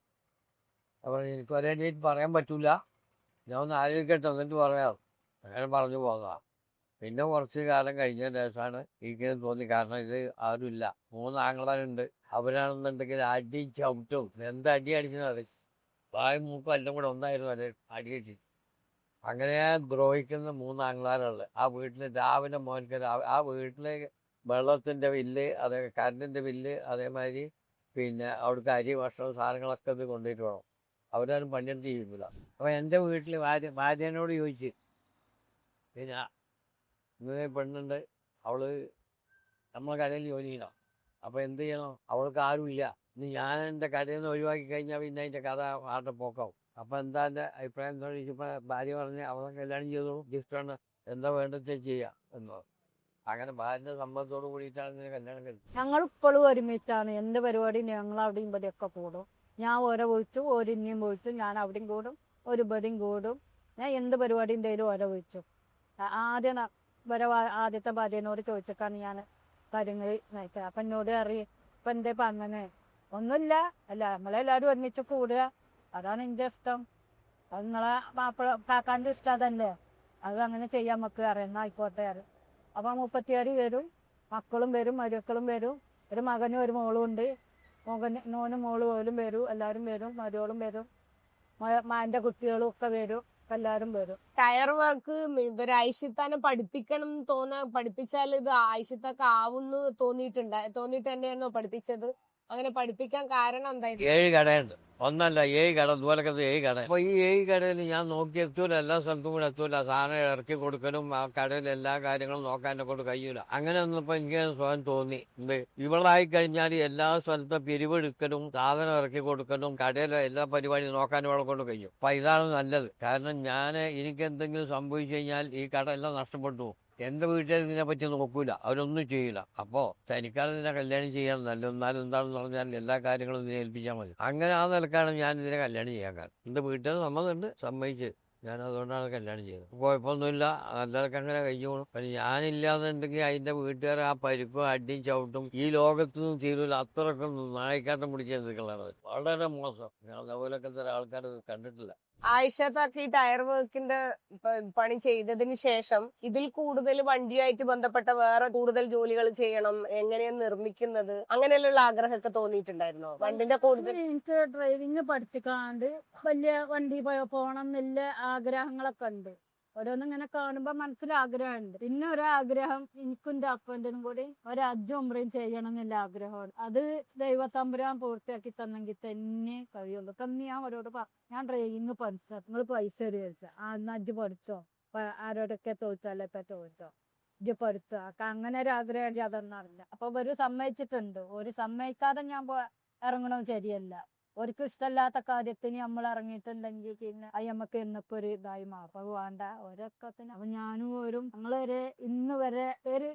അപ്പോൾ എനിക്ക് ഒരേ ഡേറ്റ് പറയാൻ പറ്റൂല, ഞാൻ ഒന്ന് ആലോചിക്കട്ടെ എന്നിട്ട് പറയാം, അങ്ങനെ പറഞ്ഞു പോകാം. പിന്നെ കുറച്ച് കാലം കഴിഞ്ഞ ശേഷമാണ് എനിക്ക് തോന്നി, കാരണം ഇത് ആരുമില്ല, 3 ആങ്ങളാരുണ്ട്, അവരാണെന്നുണ്ടെങ്കിൽ അടി ചവിട്ടും, എന്താ അടി അടിച്ചത് വായും മൂക്കും എല്ലാം കൂടെ ഒന്നായിരുന്നു അല്ലെ അടി അടിച്ചിട്ട്. അങ്ങനെ ദ്രോഹിക്കുന്ന 3 ആങ്ങളാരുള്ളത് ആ വീട്ടിൽ. രാവിലെ മോൻക്ക് ആ വീട്ടിലെ വെള്ളത്തിൻ്റെ ബില്ല്, അതേ കറണ്ടിൻ്റെ ബില്ല്, അതേമാതിരി പിന്നെ അവിടുത്തെ അരി ഭക്ഷണം സാധനങ്ങളൊക്കെ ഇത് കൊണ്ടുപോയിട്ട് വേണം, അവരാരും പണിയെടുത്ത് ചെയ്യുന്നില്ല. അപ്പോൾ എൻ്റെ വീട്ടിൽ ഭാര്യനോട് ചോദിച്ച് പിന്നെ ഇങ്ങനെ പെണ്ണുണ്ട്, അവള് നമ്മളെ കടയിൽ ജോലി ചെയ്യണം. അപ്പോൾ എന്ത് ചെയ്യണം? അവൾക്ക് ആരുമില്ല. ഇനി ഞാൻ എൻ്റെ കടയിൽ നിന്ന് ഒഴിവാക്കി കഴിഞ്ഞാൽ പിന്നെ അതിൻ്റെ കഥ ആരുടെ പോക്കാവും. അപ്പോൾ എന്താ എൻ്റെ അഭിപ്രായം എന്താ ചോദിച്ചപ്പോൾ ഭാര്യ പറഞ്ഞ് അവളെ കല്യാണം ചെയ്തോളൂ, ഇഷ്ടമാണ്, എന്താ വേണ്ടത് ചെയ്യുക എന്ന് പറഞ്ഞു. അങ്ങനെ ഭാര്യൻ്റെ സമ്മതത്തോട് കൂടിയിട്ടാണ് ഇതിനെ കല്യാണം കഴിച്ചത്. ഞങ്ങൾ ഇപ്പോഴും ഒരുമിച്ചാണ്. എന്ത് പരിപാടി ഞങ്ങൾ അവിടെയും ഇവിടെയൊക്കെ കൂടും. ഞാൻ ഓരോ വിളിച്ചു, ഒരു ഇനിയും വിളിച്ചു, ഞാൻ അവിടെയും കൂടും, ഒരു ഇവിടെയും കൂടും. ഞാൻ എന്ത് പരിപാടി ഉണ്ടെങ്കിലും ഓരോ വിളിച്ചു. ആദ്യം ആദ്യത്തെ ഭാര്യനോട് ചോദിച്ചിട്ടാണ് ഞാൻ കാര്യങ്ങൾ നയിക്കുക. അപ്പം എന്നോട് അറിയും ഇപ്പം എന്തേ ഇപ്പം അങ്ങനെ ഒന്നുമില്ല, അല്ല നമ്മളെല്ലാവരും ഒരുമിച്ച് കൂടുക, അതാണ് എൻ്റെ ഇഷ്ടം. അത് നിങ്ങളെ മാപ്പിള കാക്കാൻ്റെ ഇഷ്ടം അതല്ലേ, അത് അങ്ങനെ ചെയ്യാൻ നമുക്ക് അറിയുന്ന ആയിക്കോട്ടെ അറിയും. അപ്പം 36 വരും, മക്കളും വരും, മരുക്കളും വരും, ഒരു മകനും ഒരു മോളും ഉണ്ട്. മോനും മോളും പോലും വരും, എല്ലാവരും വരും, മരുകളും വരും, മാൻ്റെ കുട്ടികളും ഒക്കെ വരും, എല്ലാവരും വരും. ടയർ വർക്ക് ഇവര് ആയിഷത്താനെ പഠിപ്പിക്കണം എന്ന് പഠിപ്പിച്ചാൽ ഇത് ആയിഷത്തൊക്കെ ആവുന്നു തോന്നിയിട്ട് തന്നെയാണോ പഠിപ്പിച്ചത്? അങ്ങനെ പഠിപ്പിക്കാൻ കാരണം എന്തായിരുന്നു? 7 കടയുണ്ട്, ഒന്നല്ല 7 കട, ഇതുപോലൊക്കെ 7 കട. അപ്പോൾ ഈ 7 കടയിൽ ഞാൻ നോക്കി എത്തൂല, എല്ലാ സ്ഥലത്തും കൂടെ എത്തൂല. സാധനം ഇറക്കി കൊടുക്കലും ആ കടയിൽ എല്ലാ കാര്യങ്ങളും നോക്കാൻ എന്നെ കൊണ്ട് കഴിയൂല. അങ്ങനെ ഒന്നിപ്പോൾ എനിക്ക് സ്വയം തോന്നി, എന്ത് ഇവളായി കഴിഞ്ഞാൽ എല്ലാ സ്ഥലത്തെ പിരിവെടുക്കലും സാധനം ഇറക്കി കൊടുക്കലും കടയിലെ എല്ലാ പരിപാടിയും നോക്കാൻ ഇവളെ കൊണ്ട് കഴിയും. അപ്പം ഇതാണ് നല്ലത്. കാരണം എനിക്ക് എന്തെങ്കിലും സംഭവിച്ചു കഴിഞ്ഞാൽ ഈ കട എല്ലാം നഷ്ടപ്പെട്ടു പോകും. എൻ്റെ വീട്ടുകാർ ഇതിനെ പറ്റി നോക്കൂല, അവരൊന്നും ചെയ്യില്ല. അപ്പോൾ തനിക്കാണ് ഇതിനെ കല്യാണം ചെയ്യാൻ നല്ലത്. എന്നാലും എന്താണെന്ന് പറഞ്ഞാൽ എല്ലാ കാര്യങ്ങളും ഇതിനെ ഏൽപ്പിച്ചാൽ മതി. അങ്ങനെ ആ നിലക്കാണ് ഞാൻ ഇതിനെ കല്യാണം ചെയ്യാൻ കാരണം. എൻ്റെ വീട്ടുകാർ സമ്മതമുണ്ട്, സമ്മതിച്ച് ഞാൻ അതുകൊണ്ടാണ് കല്യാണം ചെയ്തത്. കുഴപ്പമൊന്നുമില്ല, നല്ലതൊക്കെ അങ്ങനെ കഴിഞ്ഞോളും. പിന്നെ ഞാനില്ലാന്നുണ്ടെങ്കിൽ അതിൻ്റെ വീട്ടുകാർ ആ പരിക്കും അടിയും ചവിട്ടും ഈ ലോകത്തൊന്നും തീരൂല. അത്രയ്ക്ക് നായിക്കാട്ടം പിടിച്ച് നിൽക്കലാണ്. വളരെ മോശം. ഞാൻ അതുപോലൊക്കെ ആൾക്കാർ കണ്ടിട്ടില്ല. ആയിഷത്താക്ക് ഈ ടയർ വർക്കിന്റെ പണി ചെയ്തതിന് ശേഷം ഇതിൽ കൂടുതൽ വണ്ടിയായിട്ട് ബന്ധപ്പെട്ട വേറെ കൂടുതൽ ജോലികൾ ചെയ്യണം, എങ്ങനെയാണ് നിർമ്മിക്കുന്നത്, അങ്ങനെയുള്ള ആഗ്രഹമൊക്കെ തോന്നിയിട്ടുണ്ടായിരുന്നോ? വണ്ടിന്റെ കൂടുതൽ എനിക്ക് ഡ്രൈവിങ് പഠിപ്പിക്കാണ്ട് വലിയ വണ്ടി പോകണം എന്നില്ല ആഗ്രഹങ്ങളൊക്കെ ഉണ്ട്. ഓരോന്നും ഇങ്ങനെ കാണുമ്പോ മനസ്സിൽ ആഗ്രഹമുണ്ട്. പിന്നെ ഒരാഗ്രഹം എനിക്കും എൻ്റെ ഹസ്ബൻഡിനും കൂടി ഒരു ഹജ്ജും ഉംറയും ചെയ്യണം എന്നുള്ള ആഗ്രഹമാണ്. അത് ദൈവത്തമ്പുരാൻ പൂർത്തിയാക്കി തന്നെങ്കിൽ തന്നെ കഴിയുള്ളൂ. തന്നെ ഞാൻ അവരോട് ഞാൻ ഡ്രൈവിങ് പഠിച്ചോ, നിങ്ങൾ പൈസ ഒരു ചോദിച്ചാൽ അന്ന് ഹജ്ജ് പഠിച്ചോ, ആരോടൊക്കെ ചോദിച്ചാലേ ഇപ്പൊ ചോദിച്ചോ, ഇജ്ജ് പഠിച്ചോ. അങ്ങനെ ഒരു ആഗ്രഹം അതൊന്നും അറിയില്ല. അപ്പൊ ഒരു സമ്മതിച്ചിട്ടുണ്ട്. ഒരു സമ്മതിക്കാതെ ഞാൻ ഇറങ്ങണം ശരിയല്ല. ഒരിക്കലും ഇഷ്ടമല്ലാത്ത കാര്യത്തിന് നമ്മൾ ഇറങ്ങിയിട്ടുണ്ടെങ്കിൽ പിന്നെ അത് നമുക്ക് എന്നൊക്കെ ഒരു ഇതായി മാറും. അപ്പൊ വേണ്ട ഒരൊക്കത്തിന്. അപ്പൊ ഞാനും ഞങ്ങളൊരു ഇന്ന് വരെ ഒരു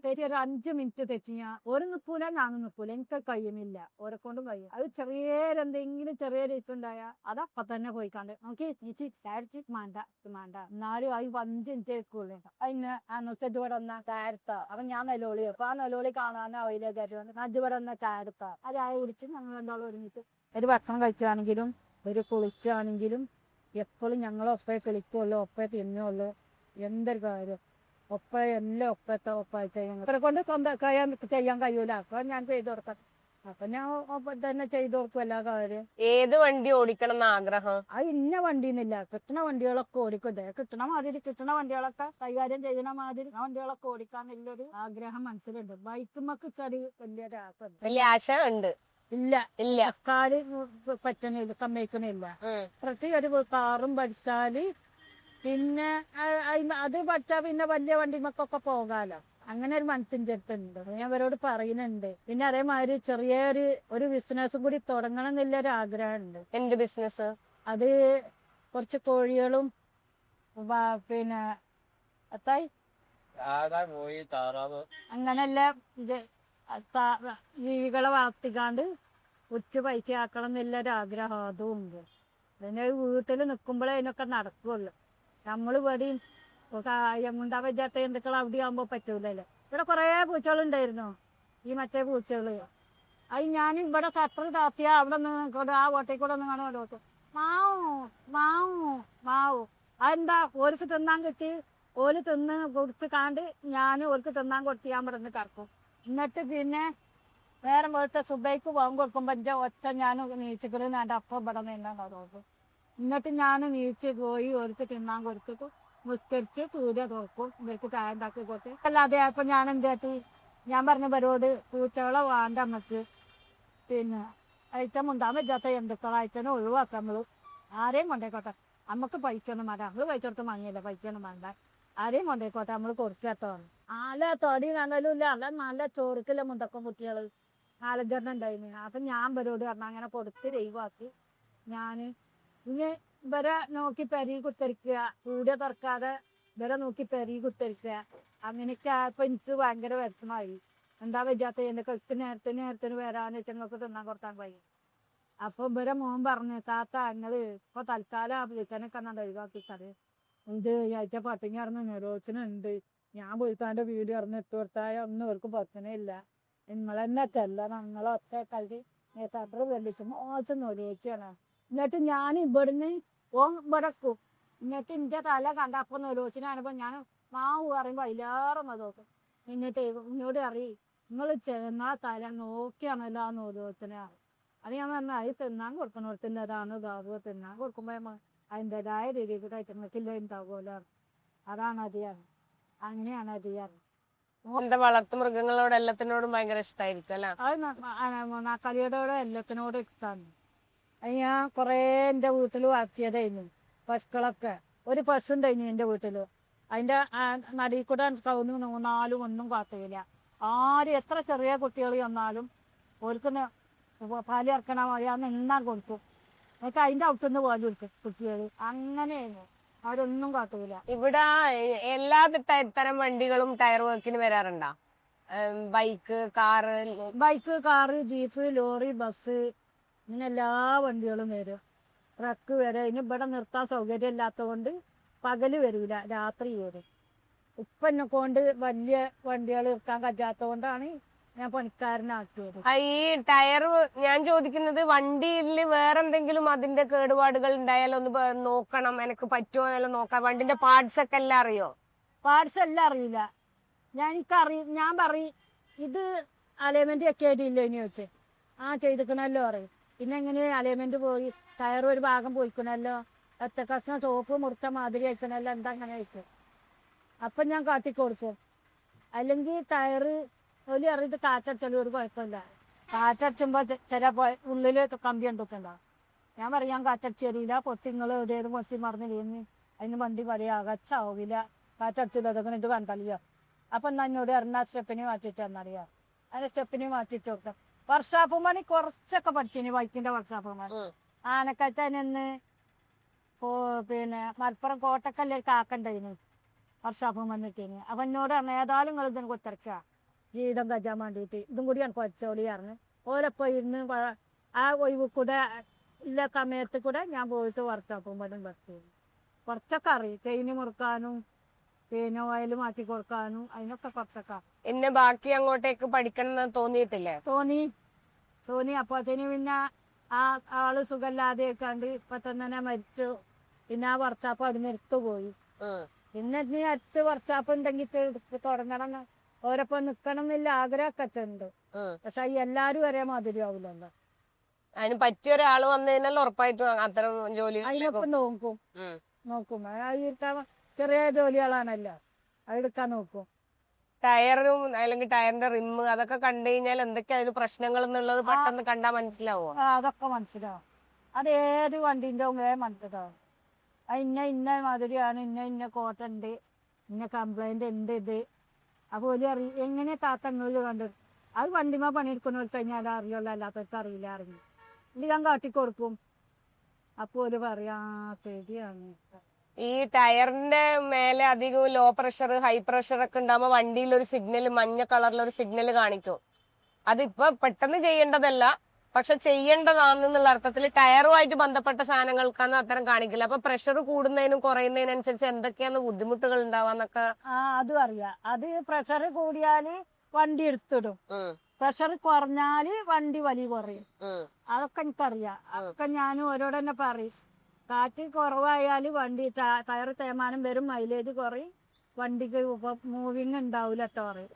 5 മിനിറ്റ് തെറ്റിയാ ഒരു നിൽക്കൂല, ഞാനും നിൽക്കൂല. എനിക്ക് കഴിയുന്നില്ല, ഓരെ കൊണ്ടും കഴിയും. അത് എന്തെങ്കിലും ചെറിയൊരു ഇട്ടുണ്ടായാൽ അതപ്പൊ തന്നെ പോയിക്കാണ്ട് നമുക്ക് നീച്ച് തയ്ച്ച് വേണ്ട എന്നാലും അത് 5 മിനിറ്റ് സ്കൂളിൽ അതിന് നുസറ്റ് ഇവിടെ വന്ന തയ്യാറത്ത. അപ്പൊ ഞാൻ നിലവിളി. അപ്പൊ ആ നിലവിളി കാണാനോ അതിലേക്ക് നജ്ജ് ഇവിടെ വന്ന തയ്യാറത്ത. അതായ കുടിച്ച് ഞങ്ങൾ എന്താളും ഒരുമിച്ച് ഒരു ഭക്ഷണം കഴിച്ചാണെങ്കിലും ഒരു കുളിക്കുകയാണെങ്കിലും എപ്പോഴും ഞങ്ങൾ ഒപ്പേ കുളിക്കുള്ളൂ, ഒപ്പേ തിന്നുള്ളൂ. എന്തൊരു കാര്യം ഒപ്പേ എല്ലാം ഒപ്പായിട്ട് ഇവരെ കൊണ്ട് ചെയ്യാൻ കഴിയൂല. അപ്പൊ ഞാൻ ചെയ്തു കൊടുക്കാം. അപ്പൊ ഞാൻ ഒപ്പം തന്നെ ചെയ്തു കൊടുക്കും എല്ലാ കാര്യം. ഏത് വണ്ടി ഓടിക്കണം എന്ന് ആഗ്രഹം? അത് ഇന്ന വണ്ടിന്നില്ല, കിട്ടുന്ന വണ്ടികളൊക്കെ ഓടിക്കും. കിട്ടുന്ന വണ്ടികളൊക്കെ കൈകാര്യം ചെയ്യുന്ന മാതിരി ആ വണ്ടികളൊക്കെ ഓടിക്കാൻ വലിയൊരു ആഗ്രഹം മനസ്സിലുണ്ട്. ബൈക്കുമ്മക്ക് വലിയൊരു ആഗ്രഹം. വലിയ ആശ ഉണ്ട്? ഇല്ല, കാല് പറ്റണില്ല, സമ്മതിക്കണില്ല. പ്രത്യേക ഒരു കാറും പഠിച്ചാല് പിന്നെ അത് പഠിച്ചാ പിന്നെ വലിയ വണ്ടിമക്കൊക്കെ പോകാലോ. അങ്ങനെ ഒരു മനസ്സിന്റെ അടുത്തുണ്ട്. ഞാൻ അവരോട് പറയുന്നുണ്ട്. പിന്നെ അതേമാതിരി ചെറിയൊരു ബിസിനസ്സും കൂടി തുടങ്ങണം എന്നുള്ളൊരു ആഗ്രഹമുണ്ട്. എന്ത് ബിസിനസ്? അത് കുറച്ച് കോഴികളും പിന്നെ അങ്ങനെല്ല ജീവികളെ വളർത്തിക്കാണ്ട് ഉച്ച പൈസ ആക്കണം എന്നുള്ളൊരു ആഗ്രഹം അതും ഉണ്ട്. പിന്നെ വീട്ടിൽ നിൽക്കുമ്പോഴേ അതിനൊക്കെ നടക്കുള്ളൂ. നമ്മൾ ഇവിടെയും ഉണ്ടാ പറ്റാത്ത എന്തൊക്കെ അവിടെ ആകുമ്പോ പറ്റൂലല്ലോ. ഇവിടെ കുറേ പൂച്ചകളുണ്ടായിരുന്നു, ഈ മറ്റേ പൂച്ചകള്. അത് ഞാൻ ഇവിടെ ഷട്ടർ താത്തിയാ അവിടെ നിന്ന് ആ ഓട്ടയിൽ കൂടെ ഒന്ന് കാണുമല്ലോ, മാവു അതെന്താ ഓർക്ക് തിന്നാൻ കിട്ടി, ഓല് തിന്ന് കുടിച്ച് കാണ്ട് ഞാൻ ഓർക്ക് തിന്നാൻ കൊടുത്ത് ഞാൻ ഇവിടെ നിന്ന് കറക്കും. എന്നിട്ട് പിന്നെ നേരം പോലത്തെ സുബൈക്ക് പോകാൻ കൊടുക്കുമ്പോൾ എൻ്റെ ഒച്ച ഞാൻ നീച്ചിക്കൽ ഞാൻ അപ്പം ഇവിടെ നിന്നാണ് തോക്കും. എന്നിട്ട് ഞാൻ നീച്ച് പോയി ഓർക്ക് തിന്നാൻ കൊടുത്തിട്ട് മുസ്കരിച്ച് സൂര്യ തോക്കും, ഇവർക്ക് ചായ ഉണ്ടാക്കി കൊടുത്ത്. അല്ലാതെ അപ്പൊ ഞാൻ എന്താട്ടി ഞാൻ പറഞ്ഞവരോട് പൂച്ചകളെ വേണ്ട നമുക്ക്, പിന്നെ ഐറ്റം ഉണ്ടാകാൻ പറ്റാത്ത എന്തൊക്കെ ഐറ്റനെ ഒഴിവാക്കാം. നമ്മൾ ആരെയും കൊണ്ടേക്കോട്ടെ, നമുക്ക് പൈസയൊന്നും വേണ്ട, നമ്മൾ പൈസ കൊടുത്ത് വാങ്ങിയില്ല, പൈസയൊന്നും വേണ്ട. ആരെയും കൊണ്ടേക്കോട്ടെ നമ്മൾ കൊടുക്കാട്ടോ. നല്ല തടി നങ്ങലും ഇല്ല, നല്ല ചോറിക്കില്ല മുന്തക്കം കുട്ടികള് 4-5 ഉണ്ടായിരുന്നു. അപ്പൊ ഞാൻ ഇവരോട് പറഞ്ഞു അങ്ങനെ കൊടുത്ത് ദൈവമാക്കി. ഞാന് ഇനി ഇവരെ നോക്കി പെരി കുത്തരിക്കുക, കൂടെ തുറക്കാതെ ഇവരെ നോക്കി പെരി കുത്തരിക്കുക. അങ്ങനെയൊക്കെ ആയപ്പോ എനിക്ക് ഭയങ്കര വിഷമായി. എന്താ വെച്ചാത്ത എന്റെ കൾക്ക് നേരത്തിന് വരാനിട്ട് നിങ്ങൾക്ക് തിന്നാൻ കൊടുത്താൻ കഴിയും. അപ്പൊ ഇവരെ മോൻ പറഞ്ഞു സാത്ത ഞങ്ങള് ഇപ്പൊ തൽക്കാലം വിളിക്കാനൊക്കെ ഒഴിവാക്കിക്കാറ് എന്ത് ആഴ്ച പട്ടിണി ഇറന്ന് നിരോധനുണ്ട്. ഞാൻ പോയിത്താൻ്റെ വീട് ഇറന്ന് ഇട്ട് കൊടുത്തായ ഒന്നും അവർക്ക് പറ്റണില്ല. നിങ്ങളെന്നെ ചെല്ലണം, നിങ്ങളൊറ്റ കളി നേതാക്കൾ വെള്ളിച്ചു മോത്ത് നിരോധിച്ചാണ്. എന്നിട്ട് ഞാൻ ഇവിടുന്ന് ഇവിടക്കും എന്നിട്ട് എന്റെ തല കണ്ടപ്പോ നിരോധനാണിപ്പോ ഞാൻ മാവ് പറയുമ്പോ അതിലേറെ നോക്കും. എന്നിട്ട് ഇന്നോട് അറിയും നിങ്ങൾ ചെന്നാ തല നോക്കിയാണല്ലോ ആ നിരോധനാണ്. അത് ഞാൻ പറഞ്ഞ അത് തിന്നാൻ കൊടുക്കണോടത്തിൻ്റെതാണ് ഇതാവുക. തിന്നാൻ കൊടുക്കുമ്പോ അതിൻ്റെതായ രീതിയിൽ കൂടെ ഐറ്റങ്ങൾക്കില്ല ഉണ്ടാവുമല്ലോ. അതാണ് അതിയാണ്, അങ്ങനെയാണ് അതിയാണ്. എന്താ വളർത്തു മൃഗങ്ങളോട് എല്ലാത്തിനോടും ഭയങ്കര ഇഷ്ടമായിരിക്കും അല്ലെ? അത് കളിയോടോടെ എല്ലാത്തിനോടും ഇഷ്ടമാണ്. അത് ഞാൻ കുറേ എൻ്റെ വീട്ടിൽ വളർത്തിയതായിരുന്നു പശുക്കളൊക്കെ. ഒരു പശു ഉണ്ടായിരുന്നു എൻ്റെ വീട്ടില്. അതിൻ്റെ നടിയിൽ കൂടെ കവുന്ന് 4 ഒന്നും കാത്തില്ല. ആരും എത്ര ചെറിയ കുട്ടികൾ വന്നാലും ഓർക്ക് പാല് ഇറക്കണ ഞാൻ നിന്നാൻ കൊടുക്കും. എന്നിട്ട് അതിൻ്റെ അവിടുന്ന് പാല് കൊടുക്കും കുട്ടികൾ. അങ്ങനെയായിരുന്നു, അവരൊന്നും കാത്തൂല. ഇവിടെ എല്ലാ തരം വണ്ടികളും ടയർ വർക്കിന് വരാറുണ്ടോ? Bike, car, jeep, lorry, bus, ഇങ്ങനെ എല്ലാ വണ്ടികളും വരും. ട്രക്ക് വരെ. ഇനി ഇവിടെ നിർത്താൻ സൗകര്യം ഇല്ലാത്തത് കൊണ്ട് പകല് വരൂല, രാത്രി വരും. ഇപ്പം എന്നെ കൊണ്ട് വലിയ വണ്ടികൾ നിർത്താൻ കഴിയാത്തത് കൊണ്ടാണ് ഞാൻ പണിക്കാരനാക്കിയത്. ഈ ടയർ ഞാൻ ചോദിക്കുന്നത് വണ്ടിയിൽ വേറെ എന്തെങ്കിലും അതിന്റെ കേടുപാടുകൾ ഉണ്ടായാലൊന്ന് നോക്കണം, എനിക്ക് പറ്റുമോ എന്നെല്ലാം നോക്കാം. വണ്ടിന്റെ പാർട്സ് ഒക്കെ എല്ലാം അറിയോ? പാർട്സ് എല്ലാം അറിയില്ല. ഞാൻ പറയും ഇത് അലൈൻമെന്റ് ഒക്കെ ആയിട്ടില്ലോ ഇനി വെച്ച് ചെയ്തിക്കണല്ലോ പറയും. പിന്നെ എങ്ങനെ അലൈൻമെന്റ് പോയി ടയർ ഒരു ഭാഗം പോയിക്കണല്ലോ, ഒറ്റ കഷ്ണം സോപ്പ് മുറിച്ച മാതിരി അയക്കണല്ലോ, എന്താ അങ്ങനെ അയക്കും. അപ്പം ഞാൻ കാട്ടിക്കൊടുക്കും. അല്ലെങ്കിൽ ടയർ ഒരു അറിയത് കാറ്റടിച്ചാലും ഒരു കുഴപ്പമില്ല. കാറ്റടിച്ചുമ്പോൾ ചില ഉള്ളിൽ കമ്പി ഉണ്ടൊക്കെയുണ്ടാവും. ഞാൻ പറയും ഞാൻ കാറ്റടിച്ച് തരില്ല, പൊട്ടിങ്ങൾ ഏതേത് മൊസി മറന്നിരുന്ന് അതിന് വണ്ടി പറയാ അകച്ചാവില്ല, കാറ്റടിച്ചില്ല അതൊക്കെ ഇത് കണ്ടല്ലോ. അപ്പം എന്നാൽ എന്നോട് ഇറങ്ങാ സ്റ്റെപ്പിനെ മാറ്റിയിട്ട് എന്നറിയാം. അതിന്റെ സ്റ്റെപ്പിനെ മാറ്റിയിട്ട് കൊടുക്കാം. വർഷാപ്പ് പണി കുറച്ചൊക്കെ പഠിച്ചിന്, ബൈക്കിന്റെ വർഷാപ്പ് പണി. ആനക്കയറ്റ നിന്ന് പിന്നെ മലപ്പുറം കോട്ടക്കല്ല ഒരു കാക്കണ്ടായിരുന്നു വർഷാപ്പ് വന്നിട്ടേന്. അപ്പം എന്നോട് പറഞ്ഞു ഏതായാലും നിങ്ങൾ ഇതിന് കൊത്തിറക്കുക ജീവിതം കജാൻ വേണ്ടിയിട്ട് ഇതും കൂടിയാണ് കൊച്ചോളി പറഞ്ഞു. ഓരൊപ്പം ഇരുന്ന് ആ ഒഴിവ് കൂടെ ഇല്ല സമയത്ത് കൂടെ ഞാൻ പോയിട്ട് വർഷാപ്പും പണി പഠിച്ചു. കുറച്ചൊക്കെ അറിയും, തേയിന് മുറുക്കാനും പിന്നെ ഓയിൽ മാറ്റി കൊടുക്കാനും അതിനൊക്കെ കുറച്ചൊക്കെ. എന്നെ ബാക്കി അങ്ങോട്ടേക്ക് പഠിക്കണം എന്ന് തോന്നിയിട്ടില്ലേ? തോന്നി. അപ്പോഴത്തേന് പിന്നെ ആ ആള് സുഖമില്ലാതെ കണ്ട് പെട്ടെന്ന് മരിച്ചു. പിന്നെ ആ വർഷാപ്പ് അവിടെ നിർത്ത് പോയി. പിന്നെ ഇനി അടുത്ത് വർഷാപ്പ് ഉണ്ടെങ്കിൽ തുടങ്ങണം, ഓരൊപ്പം നിക്കണം എന്നില്ല ആഗ്രഹമൊക്കെ ഉണ്ട്. പക്ഷെ എല്ലാരും ഒരേ മാതിരി ആവില്ലല്ലോ. അതിന് പറ്റിയ ഒരാള് വന്നു കഴിഞ്ഞാൽ ഉറപ്പായിട്ടും അത്തരം ജോലി അതിനൊക്കെ നോക്കും. ചെറിയ ജോലികളാണല്ലോ അതെടുക്കാൻ നോക്കും. ടയറും അല്ലെങ്കിൽ ടയറിന്റെ റിമ്മ് അതൊക്കെ കണ്ടു കഴിഞ്ഞാൽ എന്തൊക്കെയാ അതിന് പ്രശ്നങ്ങൾ എന്നുള്ളത് പെട്ടെന്ന് കണ്ടാ മനസ്സിലാവോ? അതൊക്കെ മനസ്സിലാവും. അത് ഏത് വണ്ടിന്റെ മനസ്സിലാവും. ഇന്ന മാതിരിയാണ്, ഇന്ന കോട്ടുണ്ട്, ഇന്ന കംപ്ലൈന്റ് ഉണ്ട് ഇത്. അപ്പോൾ ഒരു എങ്ങനെ താത്തങ്ങളിൽ കണ്ട് അത് വണ്ടിമ പണിയെടുക്കുന്ന കഴിഞ്ഞാൽ അറിയുള്ളൂ, അല്ലാത്ത അറിയില്ല. ഇത് ഞാൻ കാട്ടിക്കൊടുക്കും. അപ്പോൾ ഒരു പറയാ ശരിയാണ്. ഈ ടയറിന്റെ മേലെ അധികം ലോ പ്രഷർ, ഹൈ പ്രഷർ ഒക്കെ ഉണ്ടാകുമ്പോ വണ്ടിയിൽ ഒരു സിഗ്നൽ, മഞ്ഞ കളറിലൊരു സിഗ്നൽ കാണിക്കും. അതിപ്പോ പെട്ടെന്ന് ചെയ്യേണ്ടതല്ല, പക്ഷെ ചെയ്യേണ്ടതാണെന്നുള്ള അർത്ഥത്തിൽ ടയറുമായിട്ട് ബന്ധപ്പെട്ട സാധനങ്ങൾക്കാണ് അത്തരം കാണിക്കില്ല. അപ്പൊ പ്രഷർ കൂടുന്നതിനും കുറയുന്നതിനനുസരിച്ച് എന്തൊക്കെയാണ് ബുദ്ധിമുട്ടുകൾ ഉണ്ടാവാന്നൊക്കെ അതും അറിയാം. അത് പ്രഷർ കൂടിയാല് വണ്ടി എടുത്തിടും, പ്രഷർ കുറഞ്ഞാല് വണ്ടി വലി കുറയും. അതൊക്കെ എനിക്കറിയാം. അതൊക്കെ ഞാൻ ഓരോട് തന്നെ പറയും. കാറ്റ് കുറവായാല് വണ്ടി ടയർ തേയ്മാനം വരും, മൈലേജ് കുറയും, വണ്ടിക്ക് മൂവിങ് ഉണ്ടാവൂല കേട്ടോ പറയും.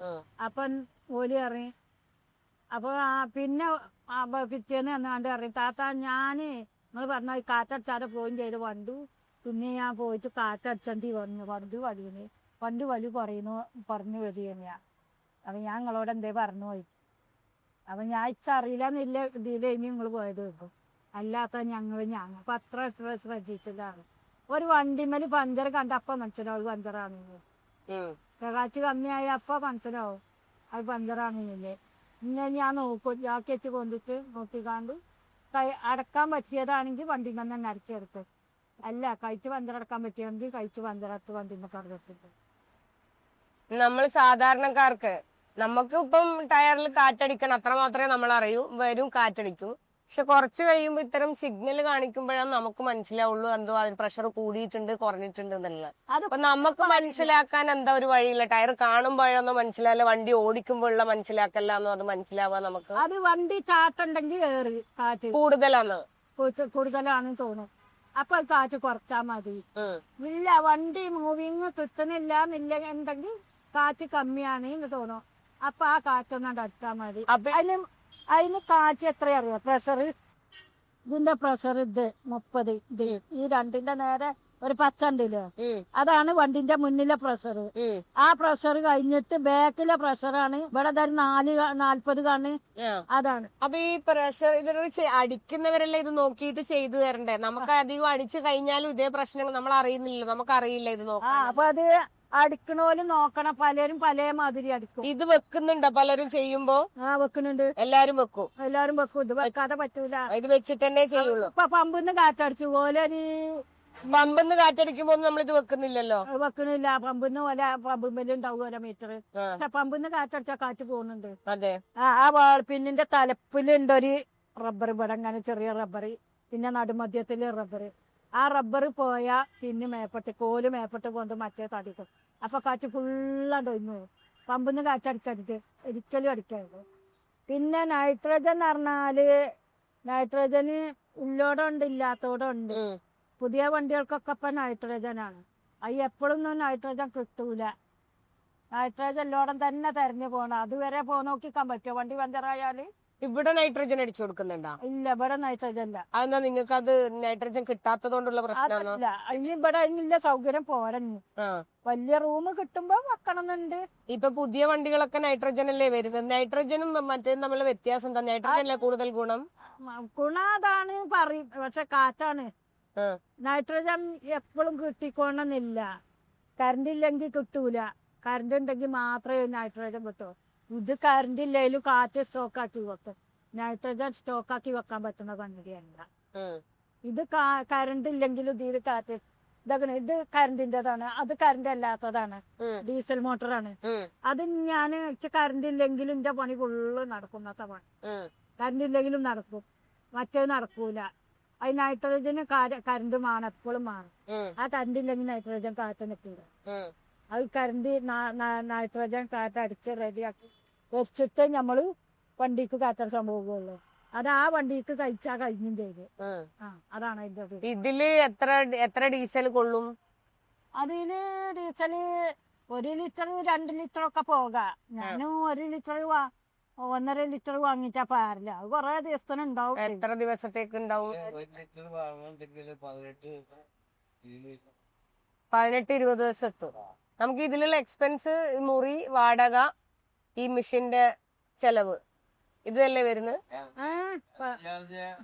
അപ്പം ഓല് പറയും. അപ്പൊ പിന്നെ പിറ്റേന്ന് വന്നാണ്ട് പറയും താത്ത ഞാന് നിങ്ങൾ പറഞ്ഞ കാറ്റടിച്ചാതെ പോയും ചെയ്ത് വണ്ടു, പിന്നെ ഞാൻ പോയിട്ട് കാറ്റടിച്ചണ്ടി വന്നു, വണ്ടി വലി പറഞ്ഞു വരികയാ. അപ്പൊ ഞാൻ നിങ്ങളോട് എന്തേ പറഞ്ഞു ചോദിച്ചു. അപ്പൊ ഞാൻ ഇച്ചറിയില്ലെന്നില്ല ഇതിൽ ഇനി നിങ്ങൾ പോയത് കിട്ടും, അല്ലാത്ത അപ്പൊ അത്ര ശ്രദ്ധിച്ചതാണ്. ഒരു വണ്ടിമേല് പഞ്ചർ കണ്ട അപ്പം മനസ്സിലാവും പഞ്ചറാണ്. കാറ്റ് കമ്മിയായ അപ്പൊ മനസ്സിലാവും അത് പഞ്ചറാണെന്നില്ലേ. പിന്നെ ഞാൻ നോക്കും, ജാക്കറ്റ് കൊണ്ടിട്ട് നോക്കിക്കാണ്ട് അടക്കാൻ പറ്റിയതാണെങ്കിൽ വണ്ടിയിൽ നിന്ന് തന്നെ അടച്ചെടുത്ത്, അല്ല കഴിച്ച് പഞ്ചറടക്കാൻ പറ്റിയെങ്കിൽ കഴിച്ച് പഞ്ചറത്ത് വണ്ടിയിൽ കടന്നിട്ടുണ്ട്. നമ്മൾ സാധാരണക്കാർക്ക് നമുക്ക് ഇപ്പം ടയറിൽ കാറ്റടിക്കണം അത്ര മാത്രമേ നമ്മൾ അറിയൂ, വരും കാറ്റടിക്കും. പക്ഷെ കുറച്ച് കഴിയുമ്പോ ഇത്തരം സിഗ്നൽ കാണിക്കുമ്പോഴാണ് നമുക്ക് മനസ്സിലാവുള്ളൂ എന്തോ അതിന് പ്രഷർ കൂടിയിട്ടുണ്ട് കുറഞ്ഞിട്ടുണ്ട് എന്നുള്ളത്. അപ്പൊ നമുക്ക് മനസ്സിലാക്കാൻ എന്താ ഒരു വഴിയില്ല? ടയർ കാണുമ്പോഴൊന്നും മനസ്സിലാവില്ല, വണ്ടി ഓടിക്കുമ്പോഴുള്ള മനസ്സിലാക്കല്ലാന്നോ അത് മനസ്സിലാവാ നമുക്ക്? അത് വണ്ടി കാറ്റുണ്ടെങ്കിൽ ഏറി കാറ്റ് കൂടുതലാണ് കൂടുതലാണെന്ന് തോന്നും. അപ്പൊ കാറ്റ് കുറച്ചാ മതി. ഇല്ല വണ്ടി മൂവിങ് കിട്ടുന്നില്ല എന്നുണ്ടെങ്കിൽ കാറ്റ് കമ്മിയാണ് എന്ന് തോന്നും. അപ്പൊ ആ കാറ്റൊന്നും അടച്ചാ മതി. അതിന് കാറ്റ് എത്ര അറിയാം? പ്രഷർ, ഇതിന്റെ പ്രഷർ ഇത് 30, ഇത് ഈ രണ്ടിന്റെ നേരെ ഒരു പച്ചണ്ടില്ലേ, അതാണ് വണ്ടിന്റെ മുന്നിലെ പ്രഷർ. ആ പ്രഷർ കഴിഞ്ഞിട്ട് ബാക്കിലെ പ്രഷറാണ് ഇവിടെ 40 കാണും, അതാണ്. അപ്പൊ ഈ പ്രഷർ ഇതൊരു അടിക്കുന്നവരല്ലേ ഇത് നോക്കിയിട്ട് ചെയ്തു തരണ്ടേ? നമുക്ക് അധികം അടിച്ചു കഴിഞ്ഞാലും ഇതേ പ്രശ്നങ്ങൾ നമ്മൾ അറിയുന്നില്ല, നമുക്ക് അറിയില്ല ഇത് നോക്കാം. അപ്പൊ അത് അടിക്കണോലും നോക്കണം, പലരും പല മാതിരി അടിക്കും. ഇത് വെക്കുന്നുണ്ടോ പലരും ചെയ്യുമ്പോ? വെക്കുന്നുണ്ട്, എല്ലാരും വെക്കും. ഇത് വെക്കാതെ പറ്റൂല, ഇത് വെച്ചിട്ട് തന്നെ ചെയ്യുള്ളൂ. ഇപ്പൊ പമ്പിന്ന് കാറ്റടിച്ചു പോലെ പമ്പിന്ന് കാറ്റടിക്കുമ്പോ നമ്മൾ ഇത് വെക്കുന്നില്ലല്ലോ. വെക്കണില്ല, പമ്പിന്ന് പോലെ പമ്പുമ്പലുണ്ടാവും ഓരോ മീറ്റർ. പക്ഷെ പമ്പിന്ന് കാറ്റടിച്ചാ കാറ്റ് പോകുന്നുണ്ട്. അതെ. ആ വാൾപ്പിന്നിന്റെ തലപ്പിലുണ്ട് ഒരു റബ്ബർ, ഇവിടെ അങ്ങനെ ചെറിയ റബ്ബർ, പിന്നെ നടുമധ്യത്തില് റബ്ബർ. ആ റബ്ബർ പോയാ പിന്നെ കോല് മേപ്പെട്ട് കൊണ്ട് മറ്റേ തടിക്കും. അപ്പൊ കാറ്റ് ഫുള്ളാണ്ട് ഒഴിഞ്ഞു പോകും. പമ്പിന്ന് കാറ്റടിക്കരുത്, ഒരിക്കലും അടിക്കരുത്. പിന്നെ നൈട്രജൻ എന്ന് പറഞ്ഞാല് നൈട്രജന് ഉള്ളോടുണ്ട് ഇല്ലാത്തോടുണ്ട്. പുതിയ വണ്ടികൾക്കൊക്കെ ഇപ്പൊ നൈട്രജനാണ്. അത് എപ്പോഴൊന്നും നൈട്രജൻ കിട്ടൂല. നൈട്രജൻ ലോടം തന്നെ തെരഞ്ഞു പോണം. അതുവരെ നോക്കിക്കാൻ പറ്റുമോ വണ്ടി പഞ്ചറായാല്? ഇവിടെ നൈട്രജൻ അടിച്ചു കൊടുക്കുന്നുണ്ടോ? ഇല്ല, ഇവിടെ നൈട്രജൻ ഇല്ല. അതെന്താ നിങ്ങൾക്ക് അത് നൈട്രജൻ കിട്ടാത്തതുകൊണ്ടുള്ള പ്രശ്നമാണോ? ഇവിടെ അതിനുള്ള സൗകര്യം പോരഞ്ഞു. വലിയ റൂം കിട്ടുമ്പോ വെക്കണമെന്നുണ്ട്. ഇപ്പൊ പുതിയ വണ്ടികളൊക്കെ നൈട്രജൻ അല്ലേ വരുന്നത്. നൈട്രജനും മറ്റേ തമ്മിലുള്ള വ്യത്യാസം എന്താ? നൈട്രജൻ അല്ലേ കൂടുതൽ ഗുണം? അതാണ് പറയും, പക്ഷെ കാറ്റാണ്. നൈട്രജൻ എപ്പോഴും കിട്ടിക്കോണമെന്നില്ല. കറണ്ട് ഇല്ലെങ്കിൽ കിട്ടൂല, കറണ്ട് ഉണ്ടെങ്കിൽ മാത്രമേ നൈട്രജൻ കിട്ടൂ. ഇത് കറണ്ട് ഇല്ലെങ്കിലും കാറ്റ് സ്റ്റോക്കാക്കി വെക്കും. നൈട്രജൻ സ്റ്റോക്കാക്കി വെക്കാൻ പറ്റുന്ന വണ്ടിയല്ല ഇത്. കറണ്ട് ഇല്ലെങ്കിലും ഇതിൽ കാറ്റ് ഇതാക്കണ. ഇത് കറണ്ടിൻ്റെതാണ്, അത് കറണ്ട് അല്ലാത്തതാണ്, ഡീസൽ മോട്ടറാണ്. അത് ഞാൻ കറണ്ട് ഇല്ലെങ്കിലും എന്റെ പണി ഫുള്ള് നടക്കുന്നത്തെ പണി. കറണ്ട് ഇല്ലെങ്കിലും നടക്കും, മറ്റേ നടക്കൂല. അത് നൈട്രജന് കറണ്ട് വേണം, എപ്പോഴും വേണം. ആ കറണ്ട് ഇല്ലെങ്കിൽ നൈട്രജൻ കാറ്റ് നിൽക്കില്ല. അത് കറണ്ട് നൈട്രജൻ കാറ്റ് അടിച്ച് റെഡിയാക്കി വെച്ചിട്ട് നമ്മള് വണ്ടിക്ക് കാറ്റടിച്ചാൻ പോകുള്ളൂ. അത് ആ വണ്ടിക്ക് കഴിച്ചാ കഴിഞ്ഞും ചെയ്ത്. അതാണ് അതിന്റെ. ഇതില് എത്ര ഡീസൽ കൊള്ളും? അതില് ഡീസല് 1 ലിറ്റർ 2 ലിറ്റർ ഒക്കെ പോകാം. ഞാനും 1 ലിറ്റർ 1.5 ലിറ്റർ വാങ്ങിച്ചാ പാരില്ല. അത് കൊറേ ദിവസത്തിനുണ്ടാവും. എത്ര ദിവസത്തേക്ക് ഉണ്ടാവും? 18-20 ദിവസം എത്തും. നമുക്ക് ഇതിലുള്ള എക്സ്പെൻസ്, മുറി വാടക, ഈ മെഷീന്റെ ചെലവ്, ഇതല്ലേ വരുന്നത്?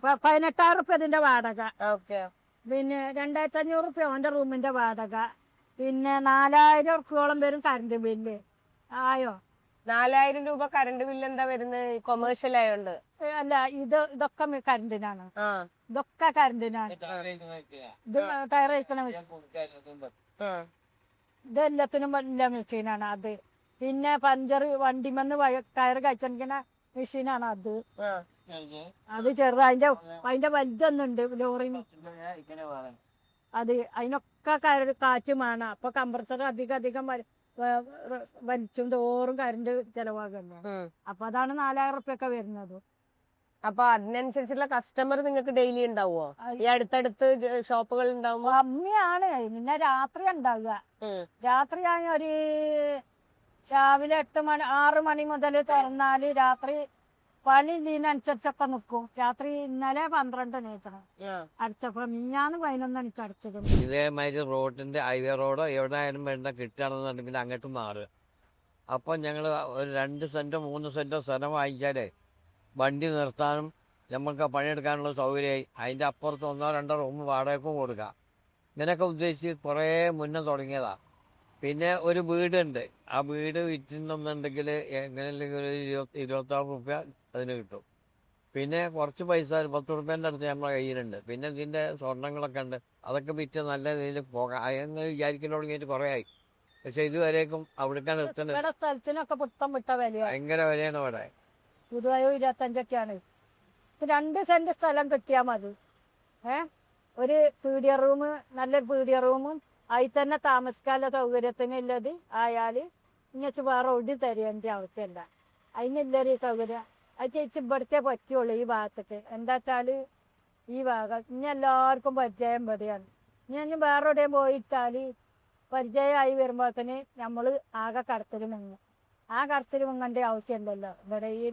18,000 റുപ്യ ഇതിന്റെ വാടക. ഓക്കെ. പിന്നെ 2,500 റുപ്യ ഓന്റെ റൂമിന്റെ വാടക. പിന്നെ 4,000 റുപ്യോളം വരും കറണ്ട് ബില്ല്. ആയോ? 4,000 രൂപ കറണ്ട് ബില്ല് എന്താ വരുന്നത്? കൊമേഴ്ഷ്യൽ ആയോണ്ട് അല്ല, ഇതൊക്കെ കറണ്ടിനാണ്. ഇതൊക്കെ കറണ്ടിനാണ്. ഇത് ടയർ വയ്ക്കണ ഇതെല്ലാത്തിനും വലിയ മെഷീനാണ് അത്. പിന്നെ പഞ്ചർ വണ്ടിമെന്ന് ടയർ കഴിച്ചിരിക്കുന്ന മെഷീനാണ് അത്. അത് ചെറുത്, അതിന്റെ വലുതൊന്നുണ്ട് ലോറിന്. അത് അതിനൊക്കെ കാറ്റ് വേണം. അപ്പൊ കംപ്രസർ അധികം വലിച്ചും തോറും കറണ്ട് ചെലവാകുന്നു. അപ്പൊ അതാണ് 4,000 റുപ്യൊക്കെ വരുന്നത്. അപ്പൊ അതിനനുസരിച്ചുള്ള കസ്റ്റമർ നിങ്ങൾക്ക് ഡെയിലി ഉണ്ടാവുമോ? ഈ അടുത്തടുത്ത് ഷോപ്പുകൾ ഉണ്ടാവുമ്പോ? കമ്മിയാണ്. പിന്നെ രാത്രി ഉണ്ടാവുക. രാത്രി ഒരു രാവിലെ 6 മണി മുതൽ തുറന്നാല് രാത്രി പണി ഇതിനനുസരിച്ചൊക്കെ നിൽക്കും. രാത്രി ഇന്നലെ 12 നീക്കണം അടിച്ചപ്പോ. മിഞ്ഞാന്ന് 11 എനിക്ക് അടിച്ചത്. ഇതേമാതിരി റോഡിന്റെ ഹൈവേ റോഡോ എവിടെയായാലും വേണ്ട കിട്ടുകയാണെന്നുണ്ടെങ്കിൽ അങ്ങോട്ട് മാറുക. അപ്പം ഞങ്ങൾ ഒരു 2 സെന്റോ 3 സെന്റോ സ്ഥലം വാങ്ങിച്ചാലേ വണ്ടി നിർത്താനും നമുക്ക് പണിയെടുക്കാനുള്ള സൗകര്യമായി. അതിൻ്റെ അപ്പുറത്ത് 1-2 റൂം വാടകയ്ക്കും കൊടുക്കാം. ഇങ്ങനെയൊക്കെ ഉദ്ദേശിച്ച് കുറേ മുന്നേ തുടങ്ങിയതാണ്. പിന്നെ ഒരു വീടുണ്ട്. ആ വീട് വിറ്റുന്നുണ്ടെങ്കിൽ എങ്ങനെയല്ലെങ്കിൽ ഒരു 26 റുപ്യ അതിന് കിട്ടും. പിന്നെ കുറച്ച് പൈസ 10 റുപ്യേൻ്റെ അടുത്ത് നമ്മുടെ കയ്യിലുണ്ട്. പിന്നെ ഇതിൻ്റെ സ്വർണ്ണങ്ങളൊക്കെ ഉണ്ട്. അതൊക്കെ വിറ്റ് നല്ല രീതിയിൽ പോകാം എന്ന് വിചാരിക്കാൻ തുടങ്ങിയിട്ട് കുറേ ആയി. പക്ഷെ ഇതുവരേക്കും അവിടേക്കാണ് എത്തുന്നത്. ഇവിടെ സ്ഥലത്തിനൊക്കെ പുത്തം വിട്ട വിലയാണ്. ഭയങ്കര വിലയാണ് ഇവിടെ. പുതുവായോ 25ഒക്കെയാണ്. 2 സെന്റ് സ്ഥലം കിട്ടിയാൽ മതി. ഒരു പീഡിയ റൂം, നല്ലൊരു പീഡിയ റൂമും അതിൽ തന്നെ താമസിക്കാനുള്ള സൗകര്യത്തിനുള്ളത് ആയാൽ ഇങ്ങനെ വേറെ ഒടി തരേണ്ട ആവശ്യമില്ല. അതിനുള്ളൊരു സൗകര്യം അത് ചേച്ചി ഇവിടുത്തെ പറ്റുള്ളൂ ഈ ഭാഗത്തേക്ക്. എന്താ വെച്ചാൽ ഈ ഭാഗം ഇനി എല്ലാവർക്കും പരിചയം ഇവിടെയാണ്. ഇനി വേറെ എവിടെയും പോയിട്ടാൽ പരിചയമായി വരുമ്പോഴത്തേന് നമ്മൾ ആകെ കടത്തിൽ മുങ്ങും. ആ കടത്തിൽ മുങ്ങേണ്ട ആവശ്യമില്ലല്ലോ ഇവിടെ ഈ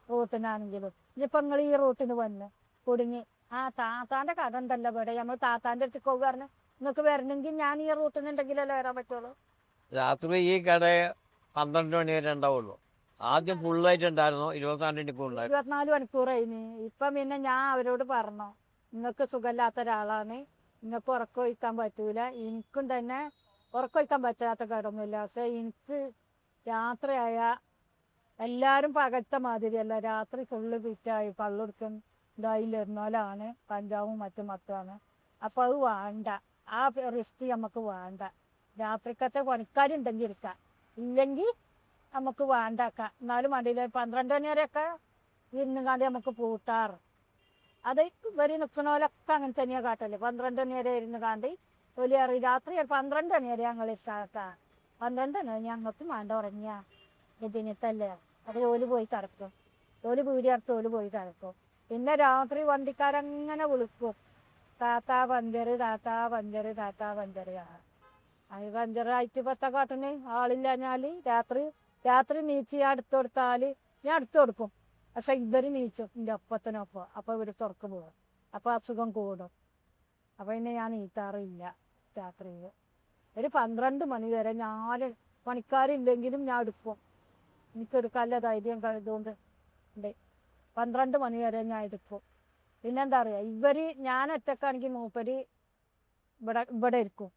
റൂട്ടിനാണെങ്കിലും. ഇനിയിപ്പോൾ നിങ്ങൾ ഈ റൂട്ടിന് വന്ന് കുടുങ്ങി താത്താൻ്റെ കഥ ഉണ്ടല്ലോ ഇവിടെ. നമ്മൾ താത്താൻ്റെ അടുത്ത് പോകുക പറഞ്ഞു നിങ്ങൾക്ക് വരണമെങ്കിൽ ഞാൻ ഈ റൂട്ടിനുണ്ടെങ്കിലല്ലേ വരാൻ പറ്റുള്ളൂ. രാത്രി ഈ കട 12 മണി വരെ ഉണ്ടാവുള്ളൂ. ആദ്യം ഫുള്ളായിട്ടുണ്ടായിരുന്നു, 24 മണിക്കൂറുണ്ടായിരുന്നു. 24 മണിക്കൂറായിന്. ഇപ്പം പിന്നെ ഞാൻ അവരോട് പറഞ്ഞു നിങ്ങൾക്ക് സുഖമില്ലാത്ത ഒരാളാണ്, നിങ്ങൾക്ക് ഉറക്കമൊഴിക്കാൻ പറ്റൂല. എനിക്കും തന്നെ ഉറക്കമൊഴിക്കാൻ പറ്റാത്ത കാര്യമൊന്നുമില്ല. പക്ഷെ എനിക്ക് രാത്രിയായ എല്ലാവരും പകച്ച മാതിരിയല്ല. രാത്രി ഫുള്ള് ഫിറ്റായി പള്ളെടുക്കും ഇതായിലിരുന്നാലാണ് കഞ്ചാവും മറ്റും മറ്റുമാണ്. അപ്പോൾ അത് വേണ്ട, ആ റിസ്ക് നമുക്ക് വേണ്ട. രാത്രിക്കത്തെ പണിക്കാരുണ്ടെങ്കിൽ ഇരിക്കാം, ഇല്ലെങ്കിൽ നമുക്ക് വേണ്ടാക്കാം. എന്നാലും വണ്ടിയിൽ 12 മണി വരെയൊക്കെ ഇരുന്നുകാണ്ട് നമുക്ക് പൂട്ടാറ്. അത് ഇവർ നിൽക്കണോലൊക്കെ അങ്ങനെ തന്നെയാണ് കാട്ടല്ലേ. 12 മണി വരെ ഇരുന്ന് കാണ്ട് ജോലി അറിയും. രാത്രി 12 മണി വരെ ഞങ്ങൾ ഇഷ്ടാക്കാം. 12 മണി ഞങ്ങൾക്ക് വേണ്ട ഉറങ്ങിയ ഇതിനത്തല്ലേ. അത് ജോലി പോയി കിടക്കും, ജോലി വീടിയടച്ച് ജോലി പോയി കിടക്കും. പിന്നെ രാത്രി വണ്ടിക്കാരങ്ങനെ വിളിക്കും, താത്താ പഞ്ചറ്, താത്താ പഞ്ചറ്, താത്താ പഞ്ചറ്. അത് പഞ്ചറായിട്ട് ഇപ്പത്തെ കാട്ടിന് ആളില്ലഞ്ഞാൽ രാത്രി നീച്ച് അടുത്ത് കൊടുത്താൽ ഞാൻ അടുത്ത് കൊടുക്കും. പക്ഷെ ഇവര് നീച്ചും എൻ്റെ ഒപ്പത്തിനൊപ്പം. അപ്പോൾ ഇവർ തുറക്ക് പോകും, അപ്പോൾ അസുഖം കൂടും. അപ്പോൾ പിന്നെ ഞാൻ നീത്താറില്ല രാത്രിയിൽ. ഒരു 12 മണി വരെ ഞാൻ പണിക്കാരില്ലെങ്കിലും ഞാൻ എടുക്കും. എനിക്കെടുക്കാനുള്ള ധൈര്യം ഇതുകൊണ്ട് ഉണ്ട്. 12 മണി വരെ ഞാൻ എടുക്കും. പിന്നെന്താ പറയുക, ഞാൻ ഒറ്റക്കാണെങ്കിൽ മൂപ്പര് ഇവിടെ ഇരിക്കും.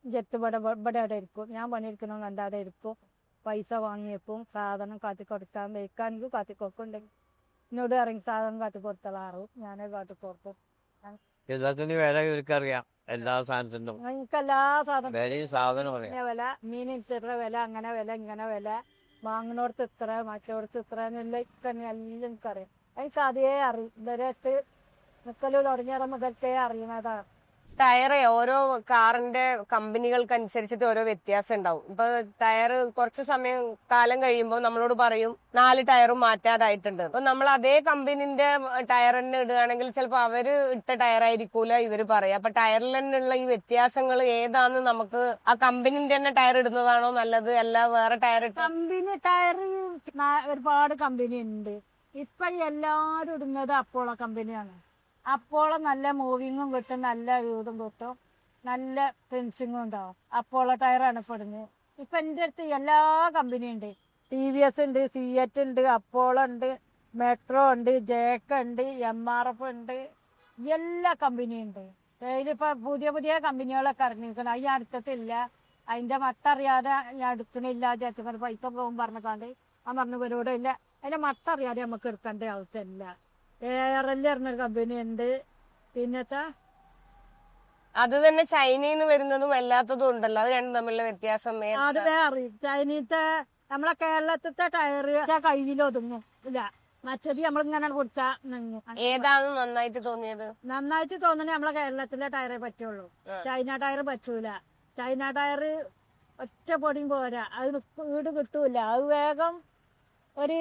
ജെത്ത് ഇവിടെ ഇരിക്കും. ഞാൻ പണിയെടുക്കണം കണ്ടാതെ ഇരിക്കും. പൈസ വാങ്ങിയപ്പോൾ സാധനം കാത്തി കൊടുക്കാൻ വെക്കാണെങ്കിൽ കാത്തി കൊടുക്കുന്നുണ്ടെങ്കിൽ എന്നോട് ഇറങ്ങി സാധനം കാത്തി കൊടുത്തളാറും ഞാനേ കാത്തി കൊടുക്കും. എല്ലാത്തിനും വില ഇവർക്കറിയാം. എല്ലാ സാധനത്തിനും എനിക്ക് എല്ലാ സാധനം വില, മീനിന് ഇത്ര വില, അങ്ങനെ വില, ഇങ്ങനെ വില, വാങ്ങുന്നോടത്ത് ഇത്ര, മറ്റോടത്ത് ഇത്ര എന്നെല്ലാം എനിക്കറിയാം. എനിക്ക് അതേ അറിയും. ഇവരത്ത് നിക്കല് തുടങ്ങിയ മുതൽക്കേ അറിയുന്നതാണ്. ടയറ് ഓരോ കാറിന്റെ കമ്പനികൾക്കനുസരിച്ചിട്ട് ഓരോ വ്യത്യാസം ഉണ്ടാവും. ഇപ്പൊ ടയറ് കുറച്ച് കാലം കഴിയുമ്പോൾ നമ്മളോട് പറയും 4 ടയറും മാറ്റാതായിട്ടുണ്ട്. അപ്പൊ നമ്മൾ അതേ കമ്പനിന്റെ ടയർ തന്നെ ഇടുകയാണെങ്കിൽ ചിലപ്പോൾ അവര് ഇട്ട ടയറായിരിക്കൂല ഇവര് പറയാം. അപ്പൊ ടയറിൽ തന്നെയുള്ള ഈ വ്യത്യാസങ്ങൾ ഏതാന്ന് നമുക്ക് ആ കമ്പനിന്റെ തന്നെ ടയർ ഇടുന്നതാണോ നല്ലത്, അല്ല വേറെ ടയർ കമ്പനി ടയർ ഒരുപാട് കമ്പനി ഉണ്ട്. ഇപ്പൊ എല്ലാരും ഇടുന്നത് അപ്പോളോ കമ്പനിയാണ്. അപ്പോളോ നല്ല മൂവിങ്ങും കിട്ടും, നല്ല വീടും കിട്ടും, നല്ല ഫെൻസിങ്ങും ഉണ്ടാവും. അപ്പോളോ ടയറാണ് ഇപ്പൊ ഇടുന്നത്. ഇപ്പൊ എൻ്റെ അടുത്ത് എല്ലാ കമ്പനിയും ഉണ്ട്. TVS ഉണ്ട്, സിയറ്റ് ഉണ്ട്, അപ്പോളോ ഉണ്ട്, മെട്രോ ഉണ്ട്, ജേക്ക ഉണ്ട്, MRF ഉണ്ട്, എല്ലാ കമ്പനിയും ഉണ്ട്. അതിലിപ്പോ പുതിയ കമ്പനികളൊക്കെ ഇറങ്ങിയിരിക്കണം. അത് ഞാൻ എടുത്തിട്ടില്ല. അതിന്റെ മത്തറിയാതെ ഞാൻ എടുക്കണില്ല. ചേച്ചി പൈസ പോകും പറഞ്ഞിട്ടാണ്ട് ഞാൻ പറഞ്ഞു ഇവരോട് ഇല്ല, അതിന്റെ മത്തറിയാതെ നമുക്ക് എടുക്കേണ്ട ആവശ്യമില്ല. ARL പറഞ്ഞൊരു കമ്പനി ഉണ്ട്. പിന്നത്തെ അത് തന്നെ ചൈനയിൽ നിന്ന് വരുന്നതും അല്ലാത്തതും ഉണ്ടല്ലോ, അത് രണ്ടും തമ്മിലുള്ള വ്യത്യാസം അത് വേറെ. ചൈനീത്തെ നമ്മളെ കേരളത്തിലത്തെ ടയർ കയ്യിലൊതുങ്ങും ഇല്ല, മറ്റത് നമ്മളിങ്ങനെ പൊടിച്ചാ ഏതാണ് നന്നായിട്ട് തോന്നിയത്? നന്നായിട്ട് തോന്നുന്നത് നമ്മളെ കേരളത്തിലെ ടയറേ പറ്റുള്ളൂ. ചൈന ടയർ പറ്റൂല. ചൈന ടയർ ഒറ്റ പൊടിയും പോരാ, അത് വീട് കിട്ടൂല. അത് വേഗം ഒരു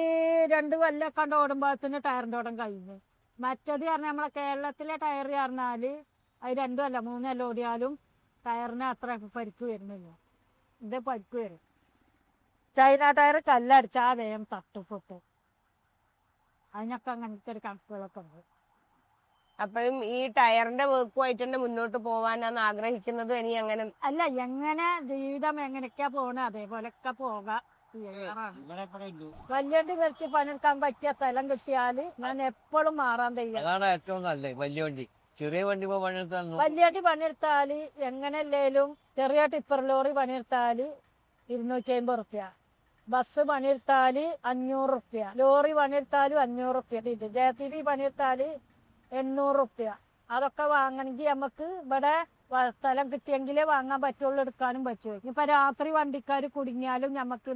2 കൊല്ലം കണ്ട് ഓടുമ്പോഴത്തേന് ടയറിൻ്റെ ഓടം കഴിഞ്ഞു. മറ്റത് പറഞ്ഞാൽ നമ്മളെ കേരളത്തിലെ ടയർ പറഞ്ഞാൽ അത് 2 കൊല്ലം 3 കൊല്ലം ഓടിയാലും ടയറിന് അത്ര പരിക്ക് വരുന്നില്ല. ഇത് പരിക്ക് വരും. ചൈന ടയർ കല്ലടിച്ചാൽ വേഗം തട്ടുപൊട്ടും. അതിനൊക്കെ അങ്ങനത്തെ ഒരു കണക്കുകളൊക്കെ ഉണ്ട്. അപ്പോഴും ഈ ടയറിന്റെ വർക്കുമായിട്ട് തന്നെ മുന്നോട്ട് പോവാനാണ് ആഗ്രഹിക്കുന്നത്. ഇനി അങ്ങനെ അല്ല, എങ്ങനെ ജീവിതം എങ്ങനെയൊക്കെയാ പോണേ അതേപോലെയൊക്കെ പോകാം. വല്യവണ്ടി നിർത്തി പണിയെടുക്കാൻ പറ്റിയ സ്ഥലം കിട്ടിയാല് ഞാൻ എപ്പോഴും മാറാൻ തയ്യാറാണ്. അതാണ് ഏറ്റവും നല്ലത്. വലിയ വണ്ടി ചെറിയ വണ്ടി പണിയെടുത്താൽ വലിയാട്ടി പണിയെടുത്താല് എങ്ങനെയല്ലേലും ചെറിയ ടിപ്പർ ലോറി പണിയെടുത്താല് 250 റുപ്യ, ബസ് പണിയെടുത്താല് 500 റുപ്യ, ലോറി പണിയെടുത്താലും 500 റുപ്യ, JCB പണിയെടുത്താല് 800 റുപ്യ. അതൊക്കെ വാങ്ങണമെങ്കിൽ നമുക്ക് ഇവിടെ സ്ഥലം കിട്ടിയെങ്കിലേ വാങ്ങാൻ പറ്റുള്ളൂ, എടുക്കാനും പറ്റുമോ. ഇനിയിപ്പോ രാത്രി വണ്ടിക്കാർ കുടുങ്ങിയാലും നമുക്ക്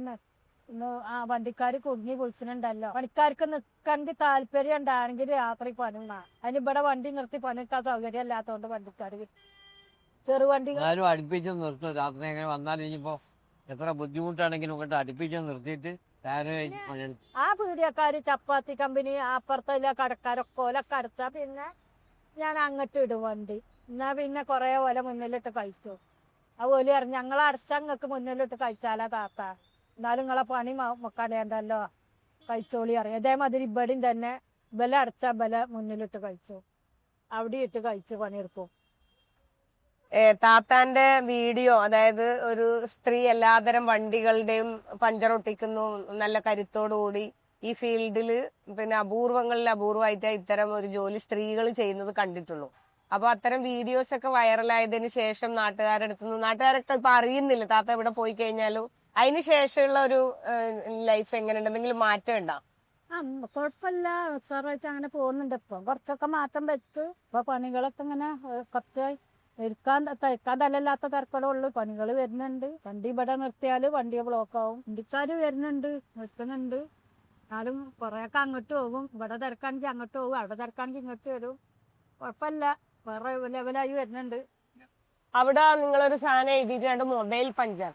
ആ വണ്ടിക്കാർ കുടുങ്ങി വിളിച്ചിട്ടുണ്ടല്ലോ. പണിക്കാർക്ക് നിൽക്കണമെങ്കിൽ താല്പര്യം ഉണ്ടാണെങ്കിൽ രാത്രി പണിയുന്ന അതിന് ഇവിടെ വണ്ടി നിർത്തി പണിയെടുക്കാൻ സൗകര്യം ഇല്ലാത്തതുകൊണ്ട് വണ്ടിക്കാർ ചെറുവണ്ടി അടുപ്പിച്ച് നിർത്തും. രാത്രി എങ്ങനെ വന്നാൽ ഇനിയിപ്പോ എത്ര ബുദ്ധിമുട്ടാണെങ്കിലും ഇങ്ങോട്ട് അടുപ്പിച്ച് നിർത്തിയിട്ട് ആ പീടിയക്കാര് ചപ്പാത്തി കമ്പനി അപ്പുറത്തുള്ള കടക്കാരൊക്കെ ഓലൊക്കെ അടച്ചാ പിന്നെ ഞാൻ അങ്ങോട്ട് ഇടും വണ്ടി. എന്നാ പിന്നെ കൊറേ ഓല മുന്നിലിട്ട് കഴിച്ചു. ആ ഓല് പറഞ്ഞു ഞങ്ങൾ അടച്ചാൽ നിങ്ങൾക്ക് മുന്നിലിട്ട് കഴിച്ചാലാ താത്ത, എന്നാലും നിങ്ങളെ പണി കടയണ്ടല്ലോ, കഴിച്ചോളി അറിയാം. അതേമാതിരി ഇവിടെയും തന്നെ ബല അടച്ചാൽ ബല മുന്നിലിട്ട് കഴിച്ചു, അവിടെ ഇട്ട് കഴിച്ച് പണിയെടുക്കും. താത്താന്റെ വീഡിയോ, അതായത് ഒരു സ്ത്രീ എല്ലാതരം വണ്ടികളുടെയും പഞ്ചർ ഒട്ടിക്കുന്നു നല്ല കരുത്തോടുകൂടി ഈ ഫീൽഡില് പിന്നെ അപൂർവങ്ങളിൽ അപൂർവമായിട്ട് ഇത്തരം ഒരു ജോലി സ്ത്രീകൾ ചെയ്യുന്നത് കണ്ടിട്ടുള്ളൂ. അപ്പൊ അത്തരം വീഡിയോസ് ഒക്കെ വൈറലായതിനു ശേഷം നാട്ടുകാരൊക്കെ ഇപ്പൊ അറിയുന്നില്ല താത്ത എവിടെ പോയി കഴിഞ്ഞാലും. അതിന് ശേഷമുള്ള ഒരു ലൈഫ് എങ്ങനെയുണ്ട്, എന്തെങ്കിലും മാറ്റം ഉണ്ടോ? കുഴപ്പമില്ല, ഉത്സാഹമായിട്ട് അങ്ങനെ പോകുന്നുണ്ട്. ഇപ്പൊ കുറച്ചൊക്കെ മാറ്റം വെച്ച് ഇപ്പൊ പണികളൊക്കെ ഇങ്ങനെ കുറച്ച് തയ്ക്കാൻ തലല്ലാത്ത തിരക്കടമുള്ളു. പണികൾ വരുന്നുണ്ട്. വണ്ടി ഇവിടെ നിർത്തിയാല് വണ്ടി ബ്ലോക്ക് ആവും. വണ്ടിക്കാര് വരുന്നുണ്ട്, നിൽക്കുന്നുണ്ട്. എന്നാലും കുറെയൊക്കെ അങ്ങോട്ട് പോകും. ഇവിടെ തിരക്കാണെങ്കിൽ അങ്ങോട്ട് പോകും, അവിടെ തിരക്കാണെങ്കിൽ ഇങ്ങോട്ട് വരും. കുഴപ്പമില്ല, വേറെ ലെവലായി വരുന്നുണ്ട്. അവിടെ നിങ്ങളൊരു സാധനം എഴുതിയിട്ടുണ്ട്, മൊബൈൽ പഞ്ചർ.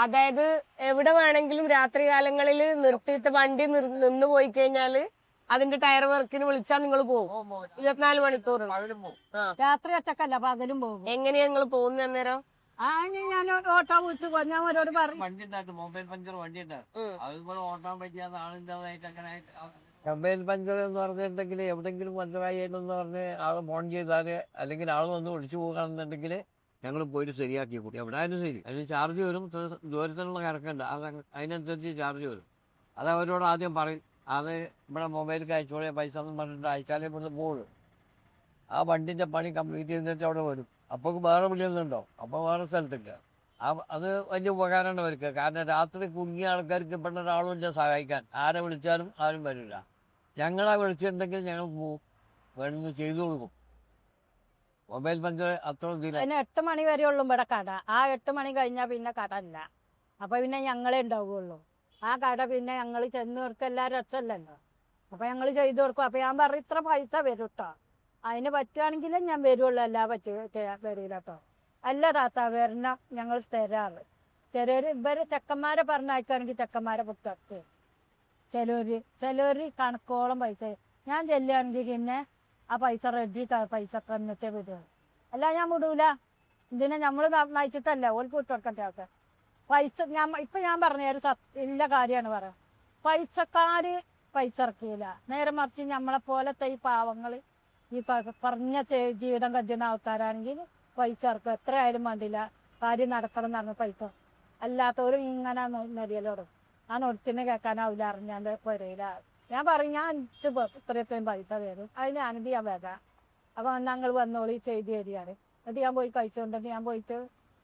അതായത് എവിടെ വേണമെങ്കിലും രാത്രി കാലങ്ങളിൽ നിർത്തിയിട്ട് വണ്ടി നിന്ന് പോയി കഴിഞ്ഞാല് അതിന്റെ ടയർ വർക്കിന് വിളിച്ചാൽ നിങ്ങൾ പോകും 24 മണിക്കൂർ. രാത്രി ഒറ്റക്കല്ല, പകലും പോകും. എങ്ങനെയാ നിങ്ങൾ പോകുന്ന അന്നേരം? ഞാൻ ഓട്ടോ വിളിച്ചു ഞാൻ അവരോട് പറഞ്ഞു. വണ്ടി ഉണ്ടാക്കും, മൊബൈൽ പഞ്ചർ വണ്ടി ഉണ്ടാക്കും. അതുപോലെ ഓട്ടാൻ പറ്റിയ ആളിൻ്റെതായിട്ട് അങ്ങനെ. മൊബൈൽ പഞ്ചർ എന്ന് പറഞ്ഞിട്ടുണ്ടെങ്കിൽ എവിടെങ്കിലും പഞ്ചറായെന്ന് പറഞ്ഞ് ആൾ ഫോൺ ചെയ്താല് അല്ലെങ്കിൽ ആൾ വന്ന് വിളിച്ചു പോകാന്നുണ്ടെങ്കിൽ ഞങ്ങൾ പോയിട്ട് ശരിയാക്കി കൂടി. എവിടെ ആയാലും ശരി, അതിന് ചാർജ് വരും. ദൂരത്തിനുള്ള കറക്കുണ്ട്, അതിനനുസരിച്ച് ചാർജ് വരും. അത് അവരോട് ആദ്യം പറയും, അത് ഇവിടെ മൊബൈലിൽ അയച്ചോളെ പൈസ എന്ന് പറഞ്ഞിട്ട് അയച്ചാലേ ഇവിടുന്ന് പോകും. ആ വണ്ടിൻ്റെ പണി കംപ്ലീറ്റ് ചെയ്തിട്ട് അവിടെ വരും. അപ്പോൾ വേറെ വിളിയൊന്നുണ്ടോ, അപ്പോൾ വേറെ സ്ഥലത്തില്ല. അത് വലിയ ഉപകാരമാണ് അവർക്ക്. കാരണം രാത്രി കുടുങ്ങിയ ആൾക്കാർക്ക് ഇവിടെ ഒരാളുമില്ല സഹായിക്കാൻ. ആരെ വിളിച്ചാലും ആരും വരില്ല. ഞങ്ങളെ വിളിച്ചിട്ടുണ്ടെങ്കിൽ ഞങ്ങൾ പോകും, വേണമെന്ന് ചെയ്തു കൊടുക്കും. മൊബൈൽ പഞ്ചർ അത്ര അതിന് 8 മണി വരെ ഉള്ളു ഇവിടെ കട. ആ 8 മണി കഴിഞ്ഞാൽ പിന്നെ കട ഇല്ല. അപ്പൊ പിന്നെ ഞങ്ങളെ ഉണ്ടാവുകയുള്ളൂ. ആ കട പിന്നെ ഞങ്ങൾ ചെന്ന് കൊടുക്കുക, എല്ലാവരും രക്ഷമല്ലല്ലോ. അപ്പൊ ഞങ്ങൾ ചെയ്തു കൊടുക്കും. അപ്പൊ ഞാൻ പറഞ്ഞു ഇത്ര പൈസ വരും കേട്ടോ, അതിന് പറ്റുകയാണെങ്കിലേ ഞാൻ വരുള്ളൂ, എല്ലാ വരില്ല കേട്ടോ. അല്ല താത്ത വരണ ഞങ്ങൾ സ്ഥിരമാണ്. ചിലര് ഇവര് ചെക്കന്മാരെ പറഞ്ഞയക്കുകയാണെങ്കിൽ ചെക്കന്മാരെ പുറത്ത്, ചിലര് കണക്കോളം പൈസ. ഞാൻ ചെല്ലുകയാണെങ്കിൽ പിന്നെ ആ പൈസ റെഡി പൈസ ഒക്കെ എന്നിട്ടേ വിടുക, അല്ല ഞാൻ വിടൂല. ഇതിനെ നമ്മൾ നയിച്ചിട്ടല്ല ഓൾക്ക് വിട്ടുകൊടുക്കട്ടെ ആൾക്കാർ പൈസ. ഞാൻ പറഞ്ഞ ഒരു ഇല്ല കാര്യമാണ് പറയാം. പൈസക്കാര് പൈസ ഇറക്കിയില്ല, നേരെ മറിച്ച് നമ്മളെ പോലത്തെ ഈ പാവങ്ങൾ ഈ പറഞ്ഞ ജീവിതം കഴിയുന്ന ആൾക്കാരാണെങ്കിൽ പൈസ ഇറക്കും. എത്ര ആയാലും വേണ്ടില്ല, കാര്യം നടക്കണം എന്ന് പൈസ. അല്ലാത്തവരും ഇങ്ങനെ നെറിയലോടും ആ നൊട്ടിന് കേൾക്കാനാവില്ല, അറിഞ്ഞാണ്ട് പുരയില്ല. ഞാൻ പറയും ഞാൻ ഇത്രയത്രയും പൈസ തരും, അതിന് ഞാനിത് ഞാൻ വരാം. അപ്പൊ ഞങ്ങൾ വന്നോളി ചെയ്ത് തരികയാണ്. എന്നിട്ട് ഞാൻ പോയി കഴിച്ചുകൊണ്ടെങ്കിൽ ഞാൻ പോയിട്ട്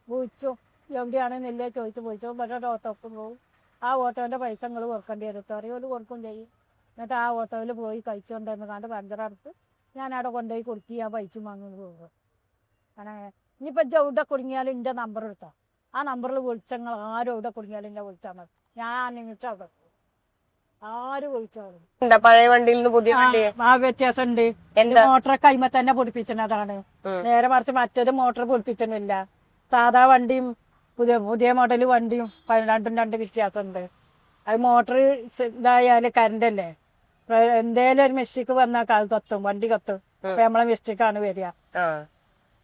വിളിച്ചു എവിടെയാണെന്നില്ലേ ചോദിച്ചു പോയിച്ചു. ഇവിടെ ഓട്ടോക്ക് പോകും, ആ ഓട്ടോന്റെ പൈസ നിങ്ങൾ കൊടുക്കേണ്ടി വരും, അറിയോല് കൊടുക്കും ചെയ്യും. എന്നിട്ട് ആ ഓട്ടോയിൽ പോയി കഴിച്ചുകൊണ്ടിരുന്ന് കണ്ട് പഞ്ചറടുത്ത് ഞാൻ അവിടെ കൊണ്ടുപോയി കൊടുക്കുക, ആ പൈസ വാങ്ങി പോകും. അങ്ങനെ ഇനിയിപ്പോൾ എവിടെ കുടുങ്ങിയാലും എൻ്റെ നമ്പർ എടുത്താൽ ആ നമ്പറിൽ വിളിച്ചങ്ങൾ ആരും എവിടെ കുടുങ്ങിയാലും എന്നെ വിളിച്ചാൽ മതി. ഞാൻ നിമിഷം അവിടെ ആര് വിളിച്ചോളും. പഴയ വണ്ടിയിൽ നിന്ന് പുതിയ വണ്ടി ആ വ്യത്യാസം ഉണ്ട്. മോട്ടർ കൈമ തന്നെ പൊടിപ്പിച്ചതാണ്. നേരെ മറിച്ച് മറ്റേത് മോട്ടർ പൊടിപ്പിക്കുന്നില്ല. സാധാ വണ്ടിയും പുതിയ മോഡൽ വണ്ടിയും രണ്ടും രണ്ട് വ്യത്യാസമുണ്ട്. അത് മോട്ടർ ഇതായാല് കറണ്ടല്ലേ, എന്തേലും ഒരു മിസ്റ്റേക്ക് വന്നാൽ അത് കത്തും, വണ്ടി കത്തും. അപ്പൊ നമ്മളെ മിസ്റ്റേക്കാണ് വരിക,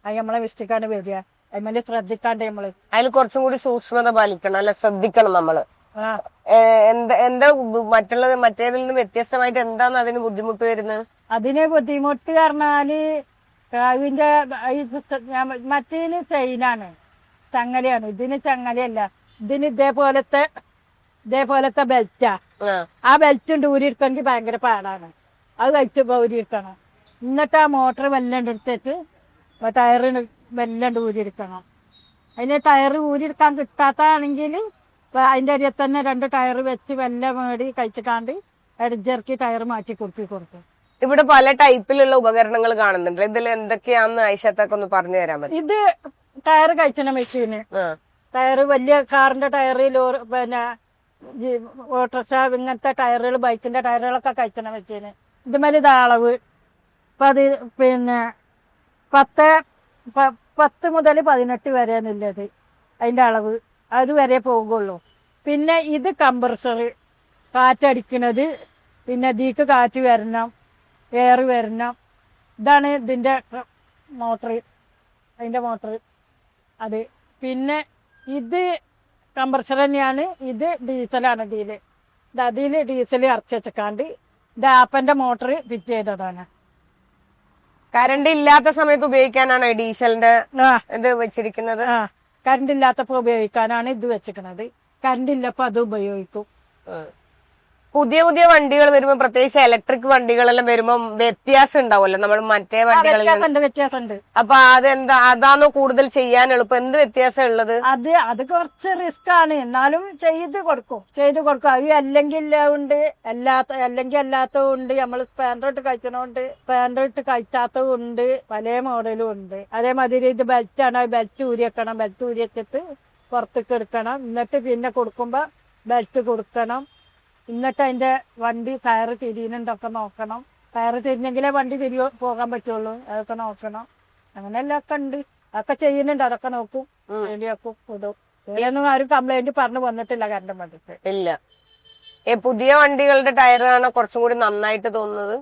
അത് നമ്മളെ മിസ്റ്റേക്കാണ് വരിക. അതിന് ശ്രദ്ധിക്കാണ്ട് നമ്മള് അതിൽ കുറച്ചും കൂടി സൂക്ഷ്മത പാലിക്കണം, അല്ലെ? ശ്രദ്ധിക്കണം നമ്മള്. എന്താ മറ്റേതിൽ നിന്ന് വ്യത്യസ്തമായിട്ട് എന്താണ് അതിന് ബുദ്ധിമുട്ട് വരുന്നത്? അതിന് ബുദ്ധിമുട്ട് പറഞ്ഞാല് അതിന്റെ മറ്റേതിന് സെയിനാണ്, ചങ്ങലയാണ്. ഇതിന് ചങ്ങലയല്ല, ഇതിന് ഇതേപോലത്തെ ബെൽറ്റാ. ആ ബെൽറ്റ് ഊരിയിരിക്കണമെങ്കിൽ ഭയങ്കര പാടാണ്. അത് കഴിച്ച് ഊരിയിരിക്കണം. എന്നിട്ട് ആ മോട്ടർ വെല്ലണ്ട് എടുത്തിട്ട് ടയറ് വെല്ലണ്ട് ഊരിയെടുക്കണം. അതിന് ടയർ ഊരിയെടുക്കാൻ കിട്ടാത്താണെങ്കിൽ അതിൻ്റെ അരിയെ തന്നെ 2 ടയർ വെച്ച് വെല്ല മേടി കഴിച്ചിട്ടാണ്ട് എഡ്ജർക്കി ടയർ മാറ്റി കൊടുക്കും. ഇവിടെ പല ടൈപ്പിലുള്ള ഉപകരണങ്ങൾ കാണുന്നുണ്ട്. ഇതിൽ എന്തൊക്കെയാന്ന് ഐഷത്തൊക്കെ ഒന്ന് പറഞ്ഞു തരാൻ പറ്റും? ഇത് ടയർ കഴിച്ചണ മെഷീന്, ടയർ വലിയ കാറിന്റെ ടയർ, ലോറി, പിന്നെ ഓട്ടോറിക്ഷ, ഇങ്ങനത്തെ ടയറുകൾ, ബൈക്കിന്റെ ടയറുകളൊക്കെ കഴിച്ചണ മെഷീന്. ഇതുമേലെ ഇത് അളവ് പിന്നെ 10 മുതൽ 18 വരെ എന്നുള്ളത് അതിന്റെ അളവ്, അത് വരെ പോകുള്ളൂ. പിന്നെ ഇത് കംപ്രസർ, കാറ്റടിക്കണത്, പിന്നെ ഇതിക്ക് കാറ്റ് വരണം, എയർ വരണം. ഇതാണ് ഇതിന്റെ മോട്ടർ, അതിന്റെ മോട്ടർ അത്. പിന്നെ ഇത് കംപ്രസർ തന്നെയാണ്, ഇത് ഡീസലാണ്. അതിൽ ഡീസൽ അരച്ച് വെച്ചക്കാണ്ട് ഇത് ആപ്പന്റെ മോട്ടർ ഫിറ്റ് ചെയ്തതാണ്. കറണ്ട് ഇല്ലാത്ത സമയത്ത് ഉപയോഗിക്കാനാണോ ഡീസലിന്റെ ഇത് വെച്ചിരിക്കുന്നത്? കറണ്ട് ഇല്ലാത്തപ്പോ ഉപയോഗിക്കാനാണ് ഇത് വെച്ചിരിക്കുന്നത്. കറണ്ട് ഇല്ലപ്പോ അത് ഉപയോഗിക്കും. പുതിയ പുതിയ വണ്ടികൾ വരുമ്പോ, പ്രത്യേകിച്ച് ഇലക്ട്രിക് വണ്ടികളെല്ലാം വരുമ്പോ വ്യത്യാസം ഉണ്ടാവുമല്ലോ നമ്മൾ മറ്റേ വണ്ടികളിൽ? വ്യത്യാസമുണ്ട്. അപ്പൊ അതാണോ കൂടുതൽ ചെയ്യാൻ എളുപ്പം? എന്ത് വ്യത്യാസം ഉള്ളത്? അത് കുറച്ച് റിസ്ക് ആണ്, എന്നാലും ചെയ്ത് കൊടുക്കും. അത് അല്ലെങ്കിൽ അല്ലാത്തതും ഉണ്ട്, നമ്മൾ സ്പാൻഡർ ഇട്ട് കഴിച്ചാത്തതും ഉണ്ട്, പല മോഡലും ഉണ്ട്. അതേമാതിരി ഇത് ബെൽറ്റ് ആണ്, ബെൽറ്റ് ഊരിയെക്കണം. ബെൽറ്റ് ഊരിയെച്ചിട്ട് പുറത്തേക്ക് എടുക്കണം. എന്നിട്ട് പിന്നെ കൊടുക്കുമ്പോ ബെൽറ്റ് കൊടുക്കണം. എന്നിട്ട് അതിന്റെ വണ്ടി ടയർ തിരിയുന്നുണ്ടൊക്കെ നോക്കണം. ടയർ തിരിഞ്ഞെങ്കിലേ വണ്ടി പോകാൻ പറ്റുള്ളൂ, അതൊക്കെ നോക്കണം. അങ്ങനെയെല്ലാം ഒക്കെ ഉണ്ട്, അതൊക്കെ ചെയ്യുന്നുണ്ട്. അതൊക്കെ നോക്കും, റെഡിയാക്കും, ഇടും. ഇതിലൊന്നും ആരും കംപ്ലൈന്റ് പറഞ്ഞു വന്നിട്ടില്ല കറണ്ട് വന്നിട്ട്. ഇല്ല. പുതിയ വണ്ടികളുടെ ടയറാണ് കുറച്ചും കൂടി നന്നായിട്ട് തോന്നുന്നത്.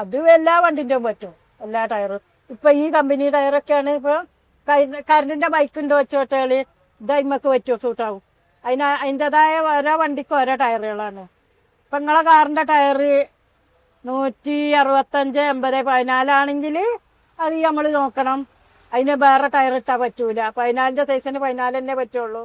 അത് എല്ലാ വണ്ടിന്റെ പറ്റും, എല്ലാ ടയറും. ഇപ്പൊ ഈ കമ്പനി ടയറൊക്കെയാണ്. ഇപ്പൊ കറണ്ടിന്റെ ബൈക്കിന്റെ വെച്ചോട്ടേള് ഇതൈമക്ക് പറ്റുമോ, സൂട്ടാവും. അതിൻ്റെതായ ഓരോ വണ്ടിക്കും ഓരോ ടയറുകളാണ്. ഇപ്പൊ നിങ്ങളെ കാറിന്റെ ടയർ 165, 80, 14 അത് നമ്മൾ നോക്കണം. അതിന് വേറെ ടയർ ഇട്ടാൽ പറ്റൂല. 14ന്റെ സൈസിന് 14 തന്നെ പറ്റുള്ളൂ,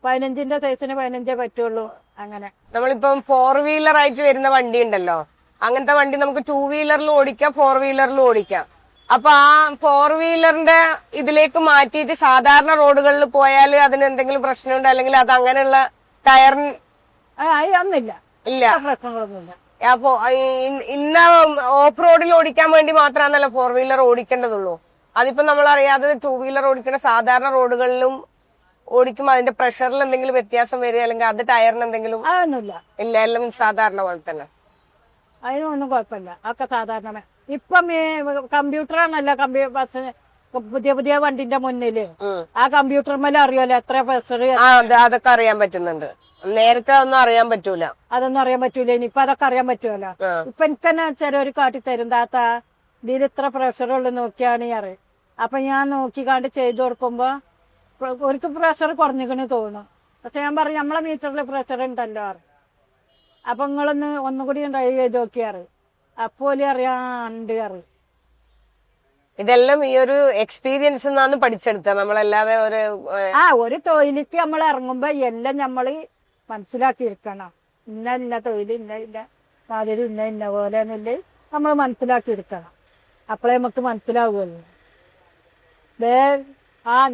15ന്റെ സൈസിന് 15 പറ്റുള്ളൂ. അങ്ങനെ നമ്മളിപ്പം 4 വീലർ ആയിട്ട് വരുന്ന വണ്ടി ഉണ്ടല്ലോ, അങ്ങനത്തെ വണ്ടി നമുക്ക് 2 വീലറിലും ഓടിക്കാം, 4 വീലറിലും ഓടിക്കാം. അപ്പൊ ആ 4 വീലറിന്റെ ഇതിലേക്ക് മാറ്റിയിട്ട് സാധാരണ റോഡുകളിൽ പോയാൽ അതിന് എന്തെങ്കിലും പ്രശ്നമുണ്ട്, അല്ലെങ്കിൽ അത് അങ്ങനെയുള്ള ടയറിന് ഒന്നുമില്ല, ഇല്ല, പ്രശ്നങ്ങളൊന്നുമില്ല. അപ്പൊ ഇന്ന ഓഫ് റോഡിൽ ഓടിക്കാൻ വേണ്ടി മാത്രമാണല്ലോ 4 വീലർ ഓടിക്കേണ്ടതുള്ളൂ. അതിപ്പോ നമ്മൾ അറിയാതെ 2 വീലർ ഓടിക്കുന്ന സാധാരണ റോഡുകളിലും ഓടിക്കുമ്പോൾ അതിന്റെ പ്രഷറിൽ എന്തെങ്കിലും വ്യത്യാസം വരിക, അല്ലെങ്കിൽ അത് ടയറിന് എന്തെങ്കിലും? അതൊന്നുമില്ല, ഇല്ല, എല്ലാം സാധാരണ പോലെ തന്നെ. അതിനൊന്നും കുഴപ്പമില്ല, അതൊക്കെ സാധാരണ. ഇപ്പം കമ്പ്യൂട്ടറാണല്ലോ ബസ്സിന് പുതിയ വണ്ടിന്റെ മുന്നില്. ആ കമ്പ്യൂട്ടർ മേലെ അറിയാലോ എത്ര പ്രഷർ. അതൊക്കെ അറിയാൻ പറ്റുന്നുണ്ട്. നേരത്തെ ഒന്നും അറിയാൻ പറ്റൂല. അതൊന്നും അറിയാൻ പറ്റൂല. ഇനിയിപ്പൊ അതൊക്കെ അറിയാൻ പറ്റുമല്ലോ. ഇപ്പൊ എനിക്ക് തന്നെ ചിലവര് കാട്ടിത്തരും, താത്ത ഇതിൽ ഇത്ര പ്രഷറുള്ളു നോക്കിയാണ് അറിയും. അപ്പൊ ഞാൻ നോക്കിക്കാണ്ട് ചെയ്തു കൊടുക്കുമ്പോ ഒരു പ്രഷർ കുറഞ്ഞിക്കണ് തോന്നും. പക്ഷെ ഞാൻ പറയും നമ്മളെ മീറ്ററിൽ പ്രഷർ ഉണ്ടല്ലോ അറിയും. അപ്പൊ നിങ്ങളൊന്ന് ഒന്നുകൂടി ട്രൈ ചെയ്ത് നോക്കിയാറ്, അപ്പോലെ അറിയാണ്ട് അറിയും. ഇതെല്ലാം ഈ ഒരു എക്സ്പീരിയൻസ് നിന്നാണ് പഠിച്ചെടുത്തത് നമ്മളല്ലാതെ ഒരു തൊഴിലേക്ക് നമ്മൾ ഇറങ്ങുമ്പോ എല്ലാം നമ്മള് മനസ്സിലാക്കിയിരിക്കണം. ഇന്ന തൊഴിൽ ഇന്ന സാധ്യത ഇന്ന പോലെ എന്നില്ലേ നമ്മൾ മനസ്സിലാക്കിയിരിക്കണം. അപ്പോഴേ നമുക്ക് മനസ്സിലാവുമല്ലോ.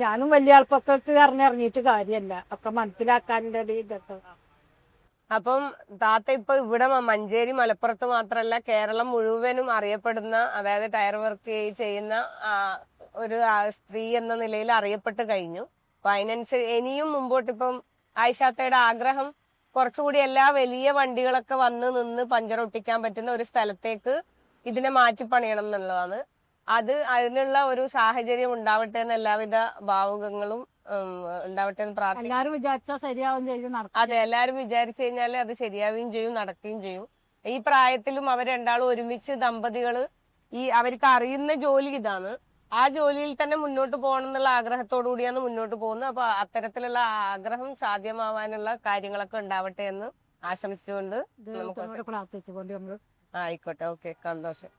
ഞാനും വലിയ ആൾപ്പൊക്കെ ഇറങ്ങിയിട്ട് കാര്യമല്ല, ഒക്കെ മനസ്സിലാക്കാനുള്ള ഇതൊക്കെ. അപ്പം താത്ത ഇപ്പൊ ഇവിടെ മഞ്ചേരി, മലപ്പുറത്ത് മാത്രല്ല കേരളം മുഴുവനും അറിയപ്പെടുന്ന, അതായത് ടയർ വർക്ക് ചെയ്യുന്ന ഒരു സ്ത്രീ എന്ന നിലയിൽ അറിയപ്പെട്ട് കഴിഞ്ഞു. അപ്പൊ അതിനനുസരിച്ച് ഇനിയും മുമ്പോട്ട് ഇപ്പം ആയിഷാത്തയുടെ ആഗ്രഹം കുറച്ചുകൂടി എല്ലാ വലിയ വണ്ടികളൊക്കെ വന്ന് നിന്ന് പഞ്ചറൊട്ടിക്കാൻ പറ്റുന്ന ഒരു സ്ഥലത്തേക്ക് ഇതിനെ മാറ്റി പണിയണം എന്നുള്ളതാണ്. അതിനുള്ള ഒരു സാഹചര്യം ഉണ്ടാവട്ടെ എന്ന് എല്ലാവിധ ഭാവുകങ്ങളും ഉണ്ടാവട്ടെ എന്ന് പ്രാർത്ഥിക്കും. എല്ലാരും വിചാരിച്ചാൽ ശരിയാവും ചെയ്യും. അതെ, എല്ലാരും വിചാരിച്ചു കഴിഞ്ഞാൽ അത് ശരിയാവുകയും ചെയ്യും, നടക്കുകയും ചെയ്യും. ഈ പ്രായത്തിലും അവർ രണ്ടാളും ഒരുമിച്ച് ദമ്പതികള് അവർക്ക് അറിയുന്ന ജോലി ഇതാണ്. ആ ജോലിയിൽ തന്നെ മുന്നോട്ട് പോകണം എന്നുള്ള ആഗ്രഹത്തോടു കൂടിയാണ് മുന്നോട്ട് പോകുന്നത്. അപ്പൊ അത്തരത്തിലുള്ള ആഗ്രഹം സാധ്യമാവാനുള്ള കാര്യങ്ങളൊക്കെ ഉണ്ടാവട്ടെ എന്ന് ആശംസിച്ചുകൊണ്ട് പ്രാർത്ഥിച്ചുകൊണ്ട് ആയിക്കോട്ടെ. ഓക്കെ, സന്തോഷം.